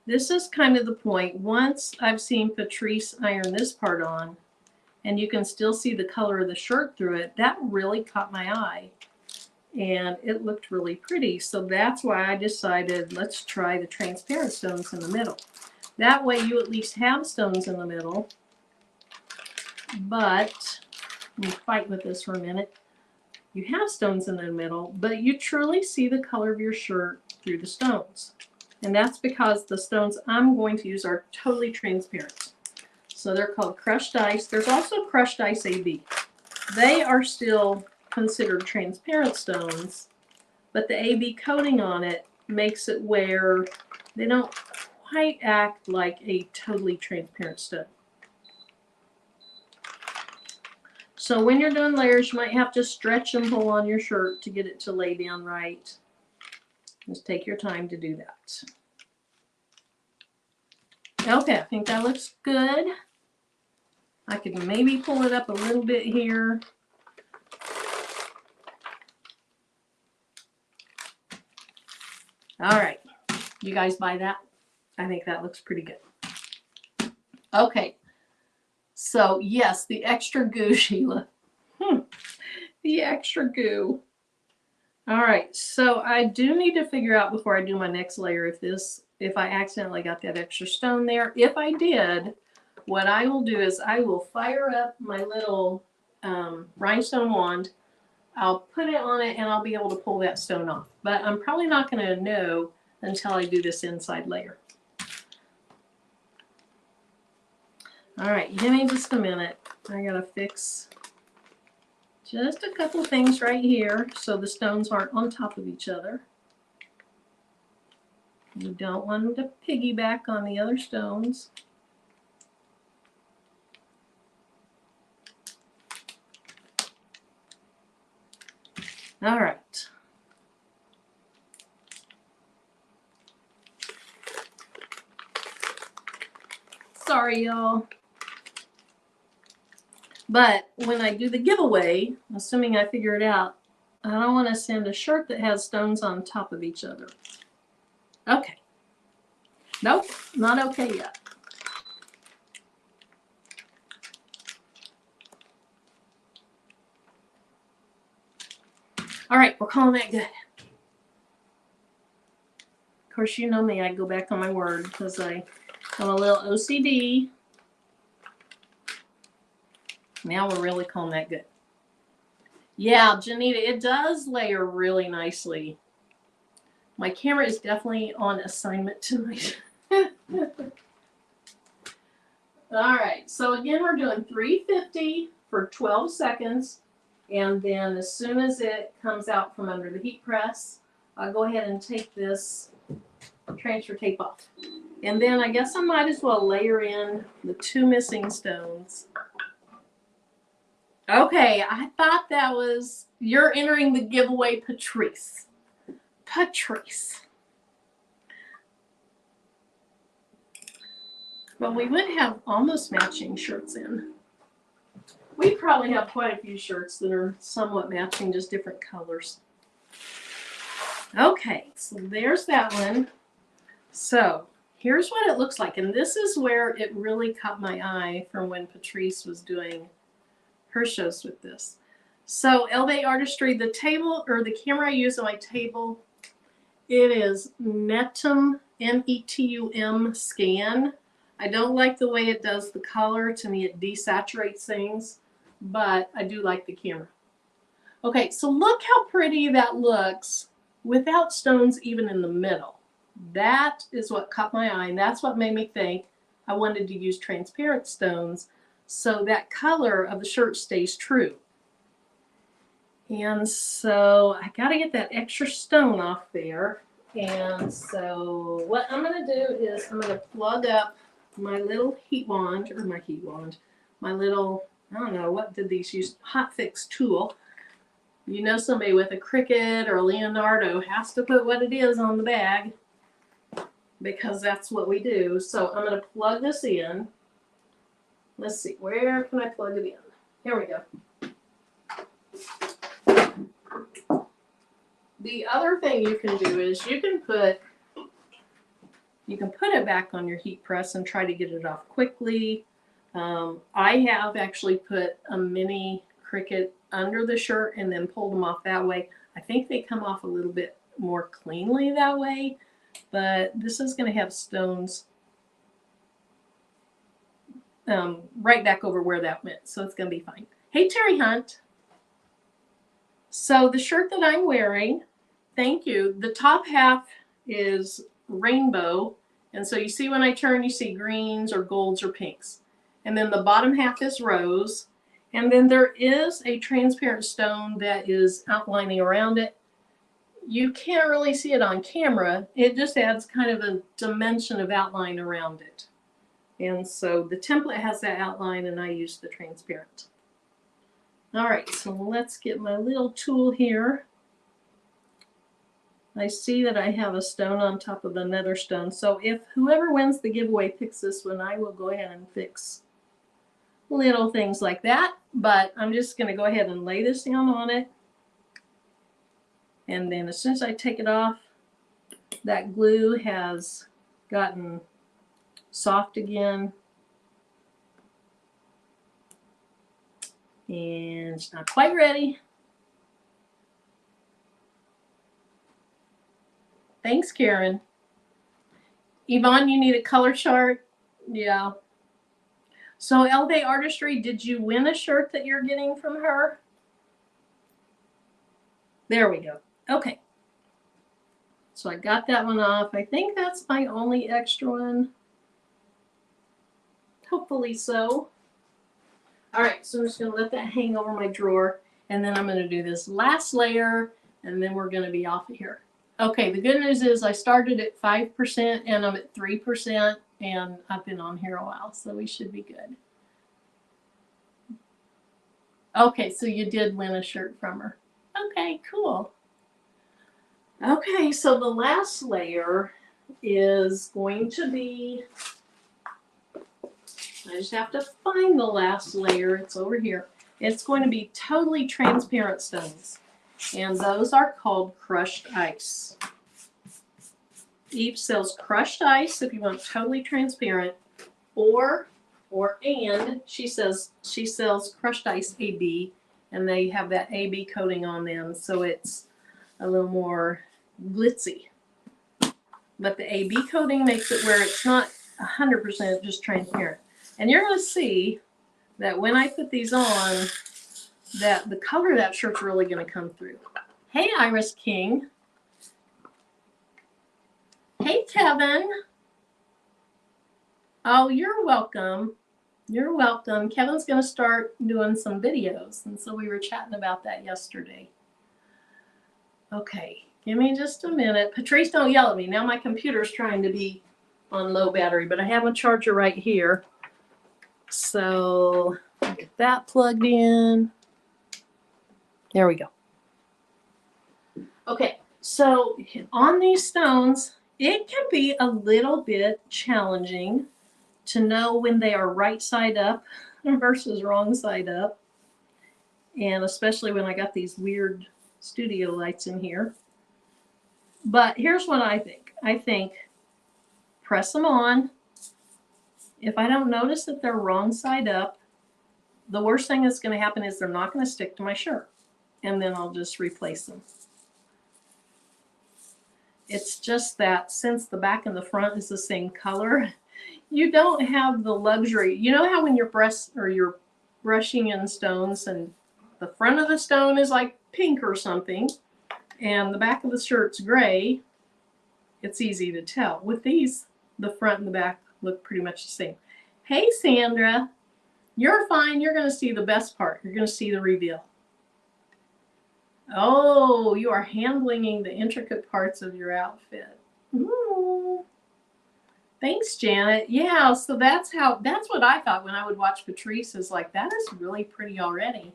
This is kind of the point. Once I've seen Patrice iron this part on, and you can still see the color of the shirt through it, that really caught my eye. And it looked really pretty. So that's why I decided, let's try the transparent stones in the middle. That way you at least have stones in the middle. But, let me fight with this for a minute. You have stones in the middle, but you truly see the color of your shirt through the stones. And that's because the stones I'm going to use are totally transparent. So they're called crushed ice. There's also crushed ice AB. They are still considered transparent stones, but the AB coating on it makes it where they don't quite act like a totally transparent stone. So when you're doing layers, you might have to stretch and pull on your shirt to get it to lay down right. Just take your time to do that. Okay, I think that looks good. I could maybe pull it up a little bit here. All right, you guys buy that? I think that looks pretty good. Okay, so yes, the extra goo, Sheila. The extra goo. All right, so I do need to figure out before I do my next layer if I accidentally got that extra stone there. If I did, what I will do is I will fire up my little rhinestone wand. I'll put it on it and I'll be able to pull that stone off. But I'm probably not going to know until I do this inside layer. All right, give me just a minute. I got to fix just a couple things right here so the stones aren't on top of each other. You don't want them to piggyback on the other stones. All right. Sorry, y'all. But when I do the giveaway, assuming I figure it out, I don't want to send a shirt that has stones on top of each other. Okay. Nope, not okay yet. All right, we're calling that good. Of course, you know me, I go back on my word because I'm a little OCD. Now we're really calling that good. Yeah, Janita, it does layer really nicely. My camera is definitely on assignment tonight. All right, so again, we're doing 350 for 12 seconds. And then as soon as it comes out from under the heat press, I'll go ahead and take this transfer tape off. And then I guess I might as well layer in the 2 missing stones. Okay, I thought that was, you're entering the giveaway, Patrice. Patrice. Well, we would have almost matching shirts in. We probably have quite a few shirts that are somewhat matching, just different colors. Okay, so there's that one. So here's what it looks like. And this is where it really caught my eye from when Patrice was doing her shows with this. So LA Artistry, the table or the camera I use on my table, it is Netum, Netum scan. I don't like the way it does the color. To me, it desaturates things, but I do like the camera. Okay, so look how pretty that looks without stones even in the middle. That is what caught my eye, and that's what made me think I wanted to use transparent stones so that color of the shirt stays true. And so I got to get that extra stone off there. And so what I'm going to do is I'm going to plug up my little heat wand, my little, I don't know, what did these use? Hot fix tool. You know, somebody with a Cricut or a Leonardo has to put what it is on the bag because that's what we do. So I'm going to plug this in. Let's see, where can I plug it in? Here we go. The other thing you can do is you can put it back on your heat press and try to get it off quickly. I have actually put a mini Cricut under the shirt and then pulled them off that way. I think they come off a little bit more cleanly that way, but this is going to have stones right back over where that went, so it's going to be fine. Hey, Terry Hunt. So the shirt that I'm wearing, thank you, the top half is rainbow, and so you see when I turn, you see greens or golds or pinks. And then the bottom half is rose, and then there is a transparent stone that is outlining around it. You can't really see it on camera. It just adds kind of a dimension of outline around it. And so the template has that outline, and I use the transparent. All right, so let's get my little tool here. I see that I have a stone on top of another stone. So if whoever wins the giveaway picks this one, I will go ahead and fix little things like that. But I'm just going to go ahead and lay this down on it. And then as soon as I take it off, that glue has gotten soft again. And it's not quite ready. Thanks, Karen. Yvonne, you need a color chart? Yeah. So LA Artistry, did you win a shirt that you're getting from her? There we go. Okay. So I got that one off. I think that's my only extra one. Hopefully so. All right, so I'm just going to let that hang over my drawer, and then I'm going to do this last layer, and then we're going to be off of here. Okay, the good news is I started at 5%, and I'm at 3%, and I've been on here a while, so we should be good. Okay, so you did win a shirt from her. Okay, cool. Okay, so the last layer is going to be, I just have to find the last layer. It's over here. It's going to be totally transparent stones. And those are called crushed ice. Eve sells crushed ice if you want totally transparent, and she sells crushed ice AB, and they have that AB coating on them, so it's a little more glitzy. But the AB coating makes it where it's not 100% just transparent. And you're going to see that when I put these on, that the color of that shirt's really going to come through. Hey, Iris King. Hey, Kevin. Oh, you're welcome. You're welcome. Kevin's going to start doing some videos, and so we were chatting about that yesterday. Okay, give me just a minute. Patrice, don't yell at me. Now my computer's trying to be on low battery, but I have a charger right here. So get that plugged in. There we go. Okay, so on these stones, it can be a little bit challenging to know when they are right side up versus wrong side up. And especially when I got these weird studio lights in here. But here's what I think. I think press them on. If I don't notice that they're wrong side up, the worst thing that's going to happen is they're not going to stick to my shirt. And then I'll just replace them. It's just that since the back and the front is the same color, you don't have the luxury. You know how when you're brushing in stones and the front of the stone is like pink or something and the back of the shirt's gray, it's easy to tell. With these, the front and the back look pretty much the same. Hey, Sandra, you're fine. You're going to see the best part. You're going to see the reveal. Oh, you are hand-blinging the intricate parts of your outfit. Ooh. Thanks, Janet. Yeah, so that's what I thought when I would watch Patrice, is like, that is really pretty already.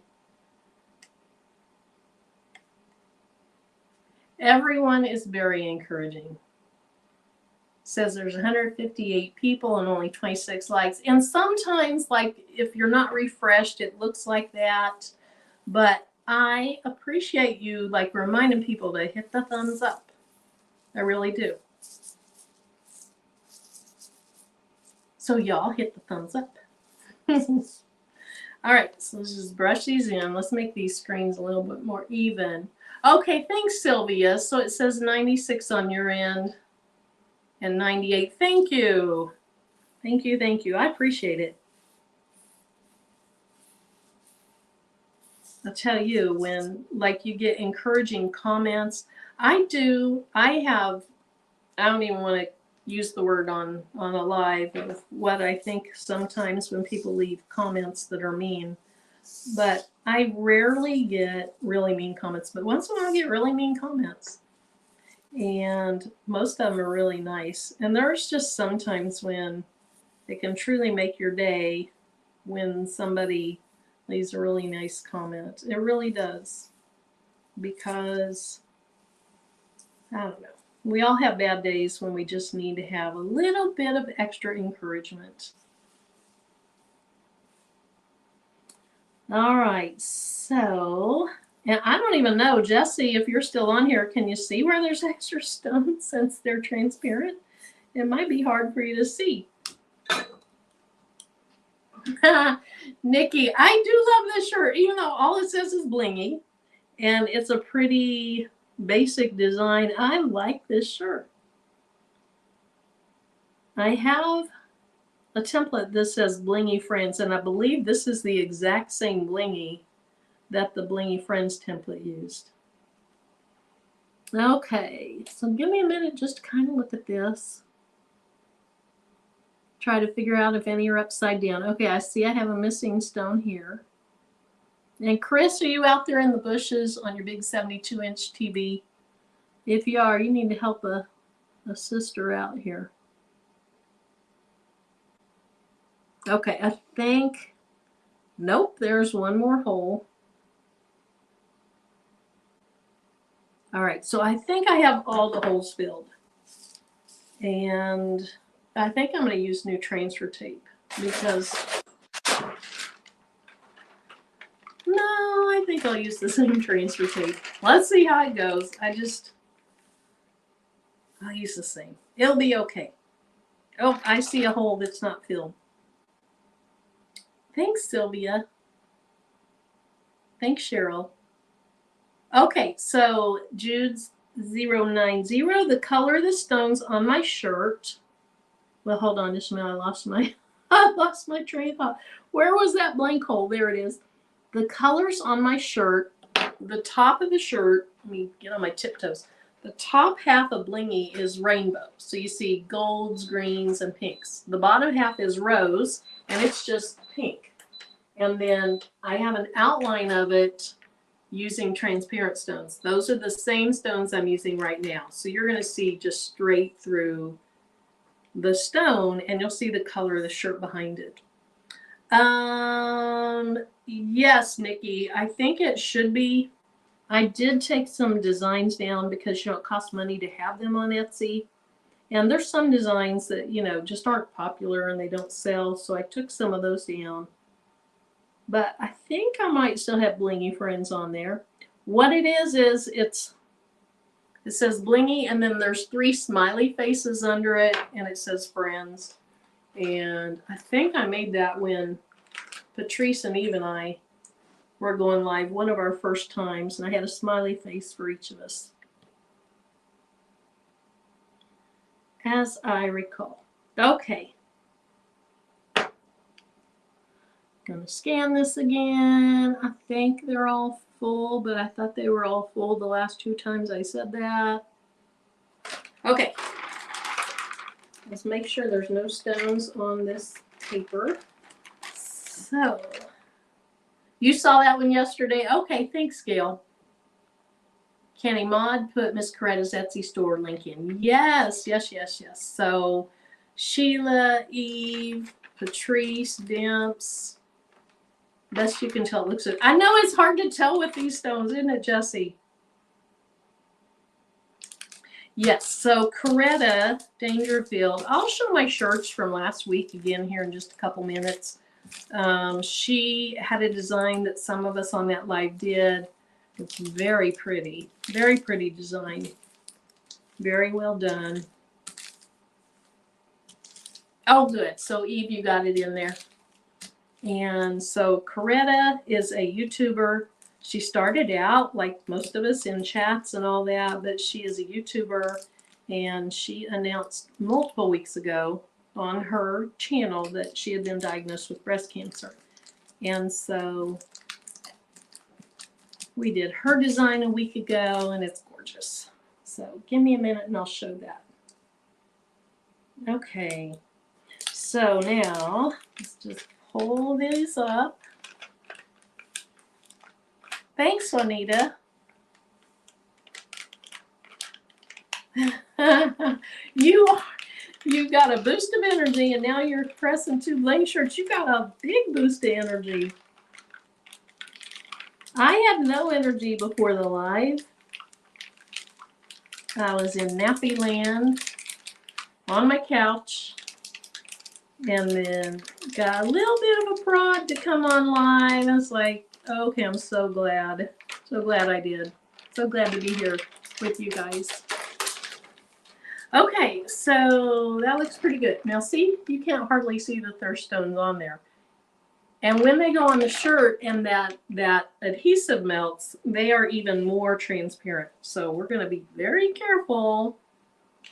Everyone is very encouraging. Says there's 158 people and only 26 likes. And sometimes, like, if you're not refreshed, it looks like that. But I appreciate you, like, reminding people to hit the thumbs up. I really do. So y'all hit the thumbs up. All right, so let's just brush these in. Let's make these screens a little bit more even. Okay, thanks, Sylvia. So it says 96 on your end and 98. Thank you. Thank you, thank you. I appreciate it. I'll tell you, when, like, you get encouraging comments, I don't even want to use the word on a live of what I think sometimes when people leave comments that are mean. But I rarely get really mean comments, but once in a while I get really mean comments. And most of them are really nice. And there's just sometimes when it can truly make your day when somebody leaves a really nice comment. It really does. Because, I don't know. We all have bad days when we just need to have a little bit of extra encouragement. All right, so, and I don't even know, Jesse, if you're still on here, can you see where there's extra stones since they're transparent? It might be hard for you to see. Nikki, I do love this shirt, even though all it says is blingy, and it's a pretty basic design. I like this shirt. I have a template that says Blingy Friends, and I believe this is the exact same blingy that the Blingy Friends template used. Okay, so give me a minute just to kind of look at this. Try to figure out if any are upside down. Okay, I see I have a missing stone here. And Chris, are you out there in the bushes on your big 72-inch TV? If you are, you need to help a sister out here. Okay, I think, nope, there's one more hole. All right, so I think I have all the holes filled. And I think I'm going to use new transfer tape because, no, I think I'll use the same transfer tape. Let's see how it goes. I'll use the same. It'll be okay. Oh, I see a hole that's not filled. Thanks, Sylvia. Thanks, Cheryl. Okay, so Jude's 090, the color of the stones on my shirt. Well, hold on just a minute. I lost my train of thought. Where was that blank hole? There it is. The colors on my shirt, the top of the shirt, let me get on my tiptoes. The top half of blingy is rainbow. So you see golds, greens, and pinks. The bottom half is rose, and it's just pink. And then I have an outline of it using transparent stones. Those are the same stones I'm using right now. So you're going to see just straight through the stone, and you'll see the color of the shirt behind it. Yes, Nikki, I think it should be I did take some designs down because, you know, it costs money to have them on Etsy. And there's some designs that, you know, just aren't popular and they don't sell. So I took some of those down. But I think I might still have Blingy Friends on there. What it is it says Blingy, and then there's 3 smiley faces under it, and it says Friends. And I think I made that when Patrice and Eve and I were going live one of our first times, and I had a smiley face for each of us, as I recall. Okay. Gonna scan this again. I think they're all full, but I thought they were all full the last 2 times I said that. Okay. Let's make sure there's no stones on this paper. So, you saw that one yesterday? Okay, thanks, Gail. Can a mod put Miss Coretta's Etsy store link in? Yes. So, Sheila, Eve, Patrice, Dimps. Best you can tell, it looks good. I know it's hard to tell with these stones, isn't it, Jessie? Yes, so Coretta Dangerfield. I'll show my shirts from last week again here in just a couple minutes. She had a design that some of us on that live did. It's very pretty design. Very well done. Oh, good. So Eve, you got it in there. And so Coretta is a YouTuber. She started out, like most of us, in chats and all that, but she is a YouTuber, and she announced multiple weeks ago on her channel that she had been diagnosed with breast cancer. And so we did her design a week ago, and it's gorgeous. So give me a minute and I'll show that. Okay, so now let's just pull these up. Thanks, Juanita. You got a boost of energy, and now you're pressing 2 Bling shirts. You got a big boost of energy. I had no energy before the live. I was in nappy land on my couch, and then got a little bit of a prod to come online. I was like, okay, I'm so glad. So glad I did. So glad to be here with you guys. Okay, so that looks pretty good. Now see, you can't hardly see the thirst stones on there. And when they go on the shirt and that adhesive melts, they are even more transparent. So we're going to be very careful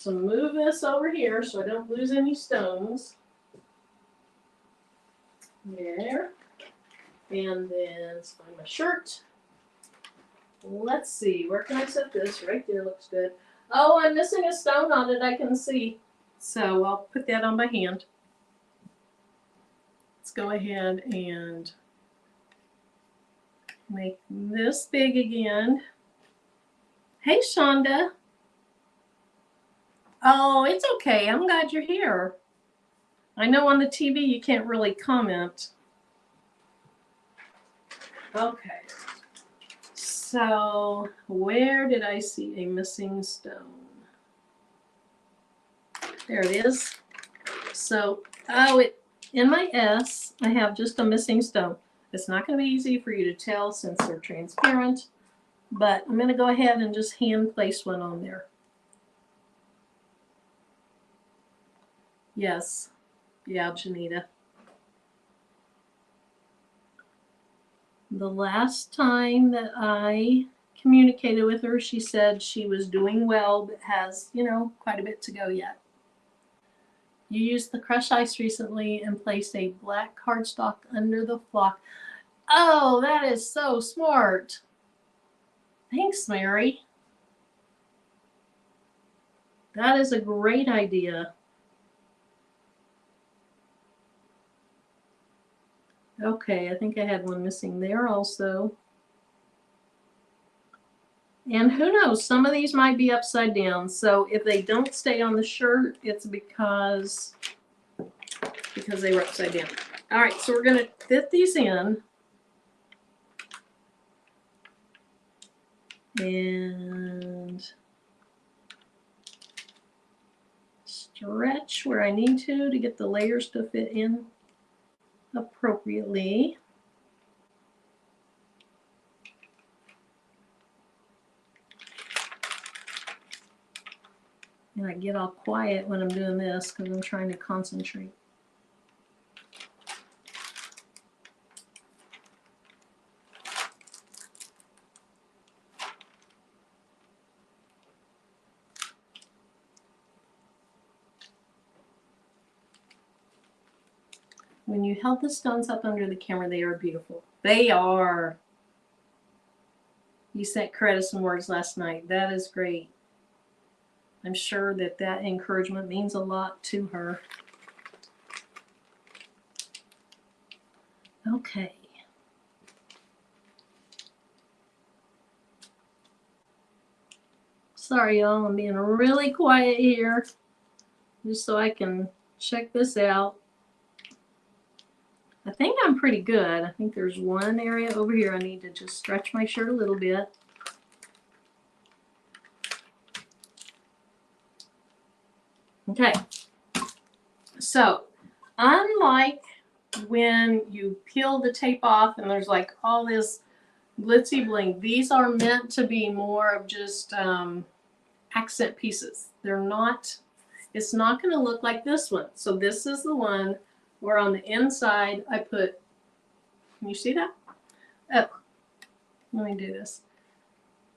to move this over here so I don't lose any stones. There. And then let's find my shirt. Let's see, where can I set this? Right there looks good. Oh, I'm missing a stone on it, I can see. So I'll put that on my hand. Let's go ahead and make this big again. Hey, Shonda. Oh, it's okay. I'm glad you're here. I know on the TV you can't really comment. Okay. So, where did I see a missing stone? There it is. So, in my S, I have just a missing stone. It's not going to be easy for you to tell since they're transparent, but I'm going to go ahead and just hand place one on there. Yes. Yeah, Janita. The last time that I communicated with her, she said she was doing well, but has, quite a bit to go yet. You used the crushed ice recently and placed a black cardstock under the flock. Oh, that is so smart. Thanks, Mary. That is a great idea. Okay, I think I had one missing there also. And who knows, some of these might be upside down. So if they don't stay on the shirt, it's because they were upside down. All right, so we're going to fit these in. and stretch where I need to get the layers to fit in appropriately. And I get all quiet when I'm doing this because I'm trying to concentrate. When you held the stones up under the camera, they are beautiful. They are. You sent Coretta some words last night. That is great. I'm sure that that encouragement means a lot to her. Okay. Sorry, y'all. I'm being really quiet here just so I can check this out. I think I'm pretty good. I think there's one area over here I need to just stretch my shirt a little bit. Okay. So, unlike when you peel the tape off and there's like all this glitzy bling, these are meant to be more of just accent pieces. They're not, it's not going to look like this one. So this is the one where on the inside I put, can you see that? Oh, let me do this.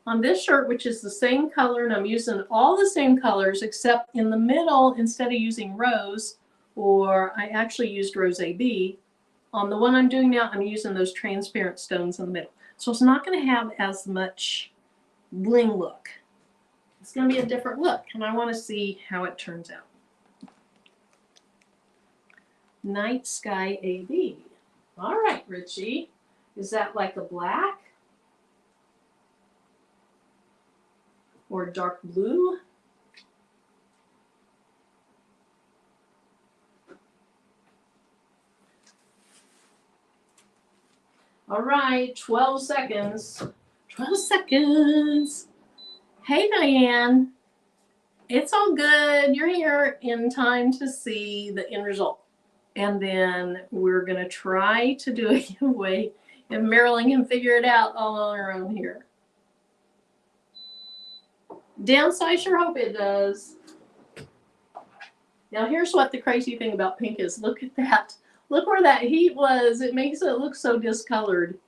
On this shirt, which is the same color, and I'm using all the same colors, except in the middle, instead of using rose, or I actually used Rose AB, on the one I'm doing now, I'm using those transparent stones in the middle. So it's not going to have as much bling look. It's going to be a different look, and I want to see how it turns out. Night Sky AB. All right, Richie. Is that like a black? Or dark blue? All right, 12 seconds. 12 seconds. Hey, Diane. It's all good. You're here in time to see the end result. And then we're going to try to do a giveaway, and Marilyn can figure it out all on her own here. Dance, I sure hope it does. Now, here's what the crazy thing about pink is. Look at that. Look where that heat was. It makes it look so discolored.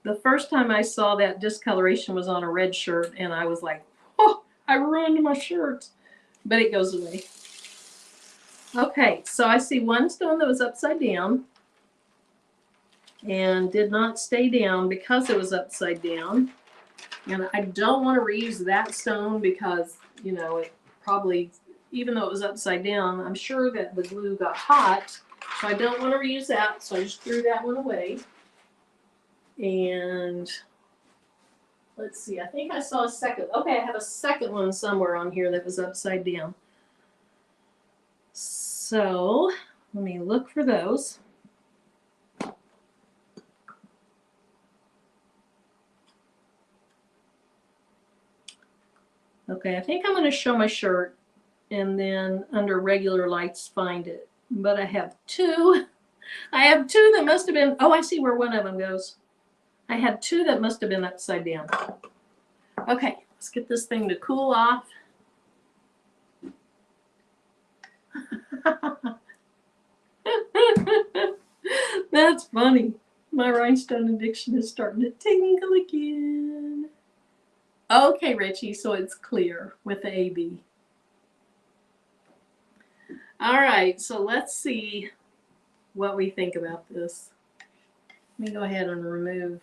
The first time I saw that discoloration was on a red shirt, and I was like, oh, I ruined my shirt. But it goes away. Okay, so I see one stone that was upside down and did not stay down because it was upside down. And I don't want to reuse that stone because, you know, it probably, even though it was upside down, I'm sure that the glue got hot. So I don't want to reuse that. So I just threw that one away. And let's see, I think I saw a second. Okay, I have a second one somewhere on here that was upside down. So let me look for those. Okay, I think I'm going to show my shirt and then under regular lights find it. But I have two. I have two that must have been, oh, I see where one of them goes. I had two that must have been upside down. Okay, let's get this thing to cool off. That's funny. My rhinestone addiction is starting to tingle again. Okay, Richie, so it's clear with the AB. All right, so let's see what we think about this. Let me go ahead and remove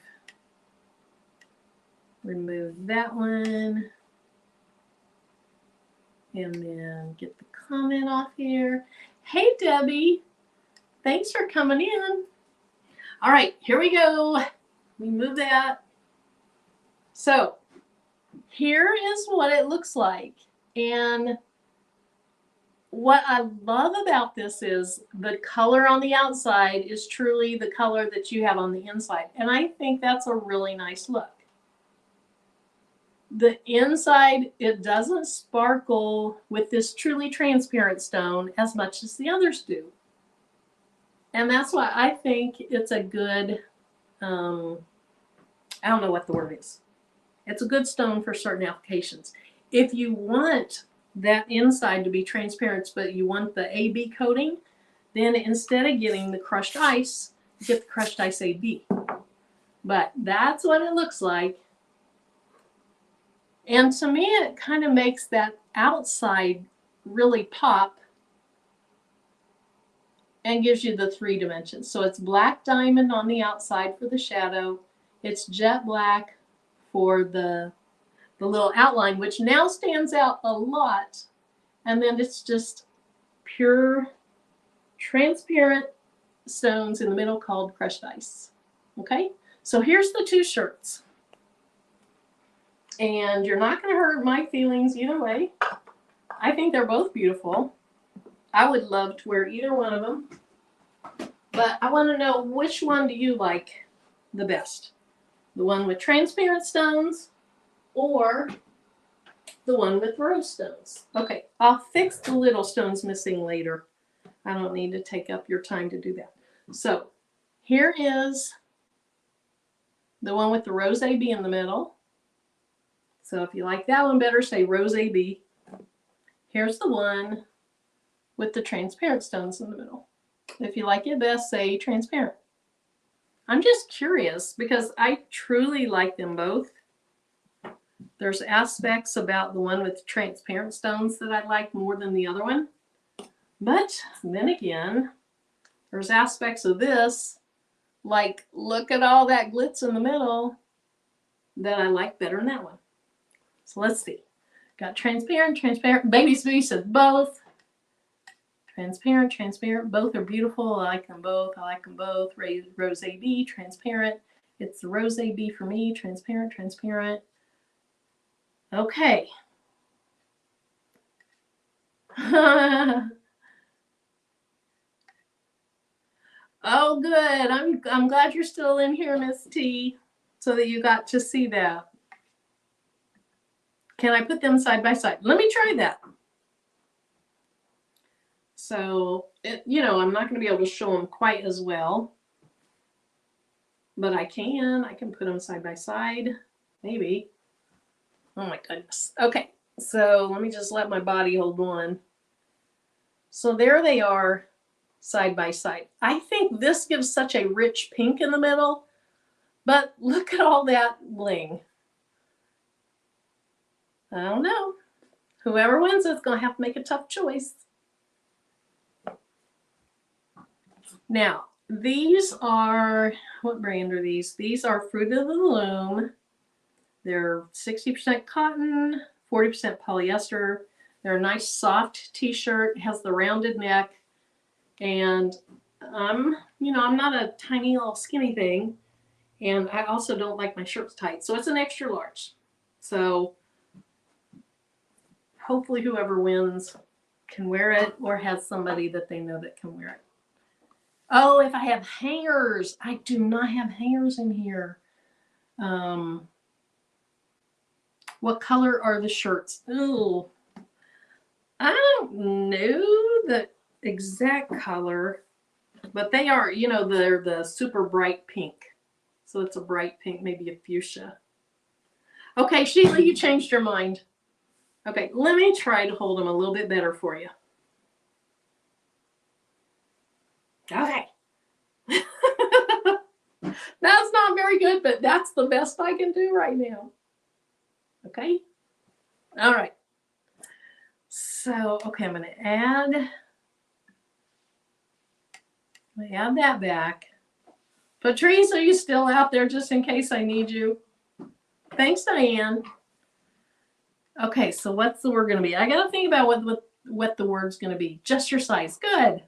that one. And then get the comment off here. Hey, Debbie. Thanks for coming in. All right, here we go. We move that. So here is what it looks like. And what I love about this is the color on the outside is truly the color that you have on the inside. And I think that's a really nice look. The inside, it doesn't sparkle with this truly transparent stone as much as the others do. And that's why I think it's a good, I don't know what the word is. It's a good stone for certain applications. If you want that inside to be transparent, but you want the AB coating, then instead of getting the crushed ice, get the crushed ice AB. But that's what it looks like. And to me, it kind of makes that outside really pop and gives you the 3 dimensions. So it's black diamond on the outside for the shadow. It's jet black for the little outline, which now stands out a lot. And then it's just pure transparent stones in the middle called crushed ice. Okay, so here's the 2 shirts. And you're not going to hurt my feelings either way. I think they're both beautiful. I would love to wear either one of them. But I want to know, which one do you like the best? The one with transparent stones or the one with rose stones? Okay, I'll fix the little stones missing later. I don't need to take up your time to do that. So here is the one with the rose AB in the middle. So if you like that one better, say rose AB. Here's the one with the transparent stones in the middle. If you like it best, say transparent. I'm just curious because I truly like them both. There's aspects about the one with transparent stones that I like more than the other one. But then again, there's aspects of this, like look at all that glitz in the middle, that I like better than that one. So let's see. Got transparent, transparent. Baby Smoothie says both. Transparent, transparent. Both are beautiful. I like them both. I like them both. Rose AB, transparent. It's the rose AB for me. Transparent, transparent. Okay. Oh, good. I'm glad you're still in here, Miss T, so that you got to see that. Can I put them side by side? Let me try that. So, I'm not going to be able to show them quite as well, but I can put them side by side, maybe. Oh my goodness. Okay, so let me just let my body hold on. So there they are, side by side. I think this gives such a rich pink in the middle, but look at all that bling. I don't know. Whoever wins is going to have to make a tough choice. Now, these are, what brand are these? These are Fruit of the Loom. They're 60% cotton, 40% polyester. They're a nice soft t-shirt, has the rounded neck. And I'm not a tiny little skinny thing. And I also don't like my shirts tight. So it's an extra large. So hopefully whoever wins can wear it or has somebody that they know that can wear it. Oh, if I have hangers. I do not have hangers in here. What color are the shirts? Ooh, I don't know the exact color, but they are, they're the super bright pink. So it's a bright pink, maybe a fuchsia. Okay, Sheila, you changed your mind. Okay, let me try to hold them a little bit better for you. Okay. That's not very good, but that's the best I can do right now. Okay? All right. So, okay, I'm going to add that back. Patrice, are you still out there just in case I need you? Thanks, Diane. Okay, so what's the word going to be? I got to think about what the word's going to be. Just your size. Good.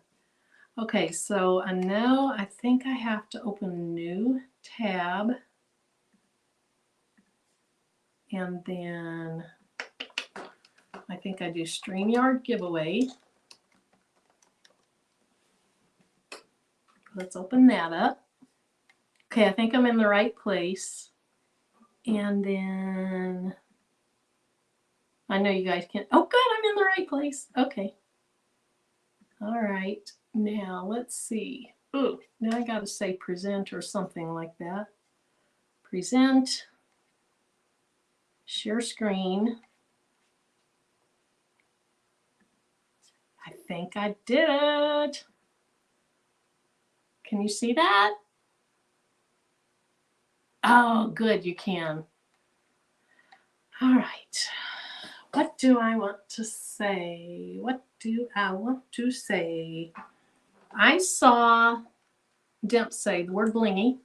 Okay, so now I think I have to open a new tab. And then I think I do StreamYard giveaway. Let's open that up. Okay, I think I'm in the right place. And then I know you guys can't. Oh, good. I'm in the right place. Okay. All right. Now, let's see. Ooh, now I got to say present or something like that. Present. Share screen. I think I did it. Can you see that? Oh, good, you can. All right. What do I want to say? What do I want to say? I saw Demp say the word blingy.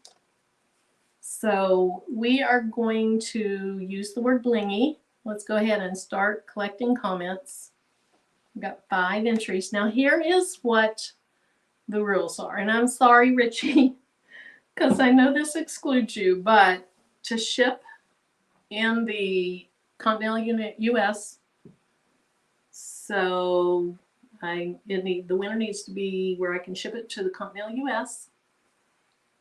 So we are going to use the word blingy. Let's go ahead and start collecting comments. We've got 5 entries. Now here is what the rules are. And I'm sorry, Richie, because I know this excludes you, but to ship in the continental US, so the winner needs to be where I can ship it to the continental US.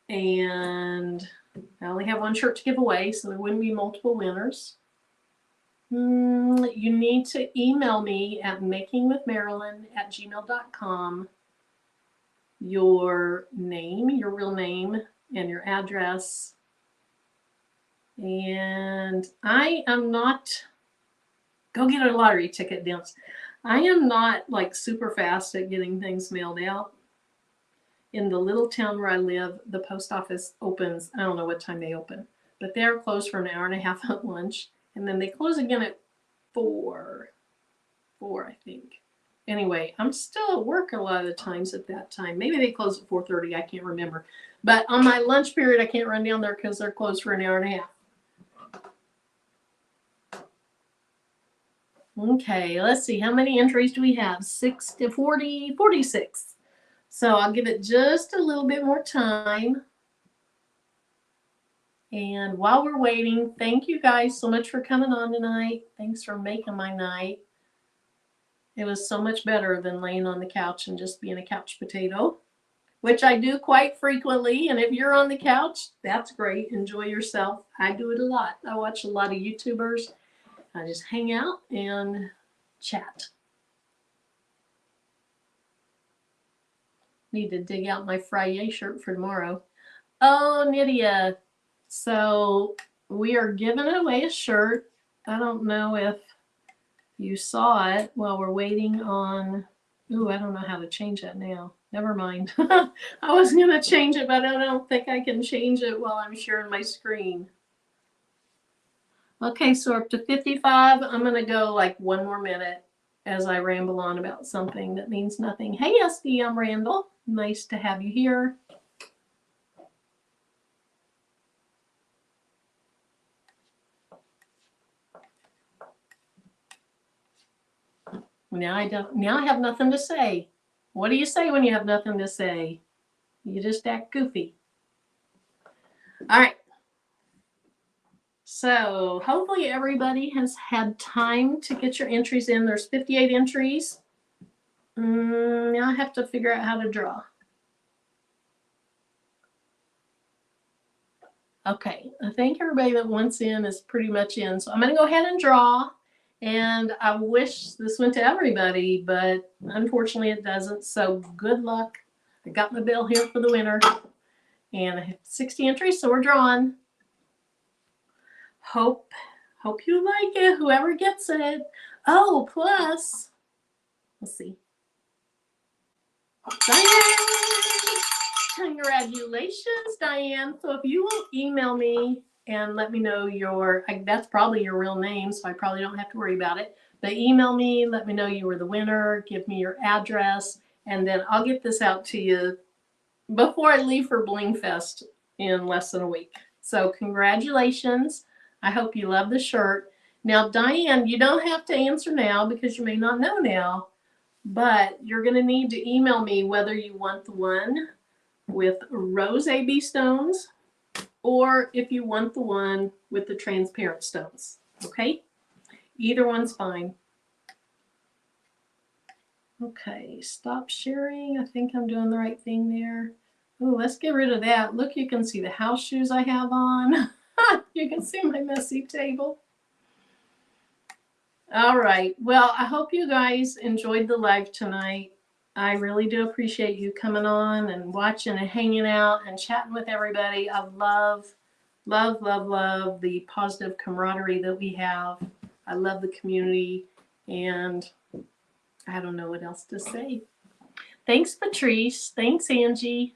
And I only have 1 shirt to give away, so there wouldn't be multiple winners. You need to email me at makingwithmarilyn@gmail.com your name, your real name, and your address. And I am not, go get a lottery ticket, Dance. I am not like super fast at getting things mailed out. In the little town where I live, the post office opens, I don't know what time they open, but they're closed for an hour and a half at lunch. And then they close again at 4, I think. Anyway, I'm still at work a lot of the times at that time. Maybe they close at 4:30, I can't remember. But on my lunch period, I can't run down there because they're closed for an hour and a half. Okay, let's see. How many entries do we have? 46. So I'll give it just a little bit more time. And while we're waiting, thank you guys so much for coming on tonight. Thanks for making my night. It was so much better than laying on the couch and just being a couch potato, which I do quite frequently. And if you're on the couch, that's great. Enjoy yourself. I do it a lot. I watch a lot of YouTubers. I just hang out and chat. Need to dig out my Friday shirt for tomorrow. Oh, Nydia. So we are giving away a shirt. I don't know if you saw it while we're waiting on. Ooh, I don't know how to change that now. Never mind. I was going to change it, but I don't think I can change it while I'm sharing my screen. Okay, so up to 55. I'm going to go like 1 more minute as I ramble on about something that means nothing. Hey, SD, I'm Randall. Nice to have you here. Now I have nothing to say. What do you say when you have nothing to say? You just act goofy. All right. So hopefully everybody has had time to get your entries in. There's 58 entries. Now I have to figure out how to draw. Okay, I think everybody that wants in is pretty much in. So I'm going to go ahead and draw. And I wish this went to everybody, but unfortunately it doesn't. So good luck. I got my bill here for the winner. And I have 60 entries, so we're drawing. Hope you like it, whoever gets it. Oh, plus, let's see. Diane! Congratulations, Diane. So if you will email me and let me know that's probably your real name, so I probably don't have to worry about it. But email me, let me know you were the winner, give me your address, and then I'll get this out to you before I leave for Bling Fest in less than a week. So congratulations. I hope you love the shirt. Now, Diane, you don't have to answer now because you may not know now, but you're going to need to email me whether you want the one with rose AB stones or if you want the one with the transparent stones. Okay? Either one's fine. Okay, stop sharing. I think I'm doing the right thing there. Oh, let's get rid of that. Look, you can see the house shoes I have on. You can see my messy table. All right. Well, I hope you guys enjoyed the live tonight. I really do appreciate you coming on and watching and hanging out and chatting with everybody. I love the positive camaraderie that we have. I love the community, and I don't know what else to say. Thanks, Patrice. Thanks, Angie.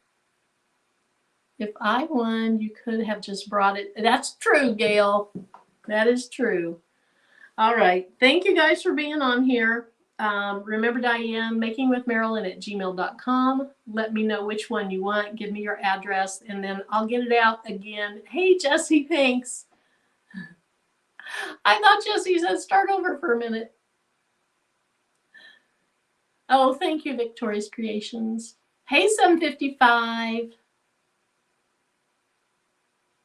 If I won, you could have just brought it. That's true, Gail. That is true. All right. Thank you guys for being on here. Remember Diane, makingwithmarilyn@gmail.com. Let me know which one you want. Give me your address, and then I'll get it out again. Hey, Jesse, thanks. I thought Jesse said start over for a minute. Oh, thank you, Victoria's Creations. Hey, 755.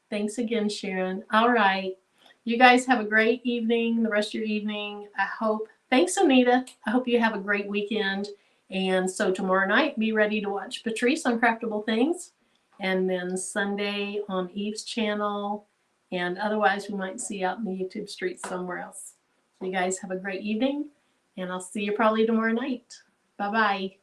Thanks again, Sharon. All right. You guys have a great evening, the rest of your evening. I hope. Thanks, Anita. I hope you have a great weekend. And so tomorrow night, be ready to watch Patrice on Craftable Things. And then Sunday on Eve's channel. And otherwise, we might see you out in the YouTube streets somewhere else. So you guys have a great evening. And I'll see you probably tomorrow night. Bye-bye.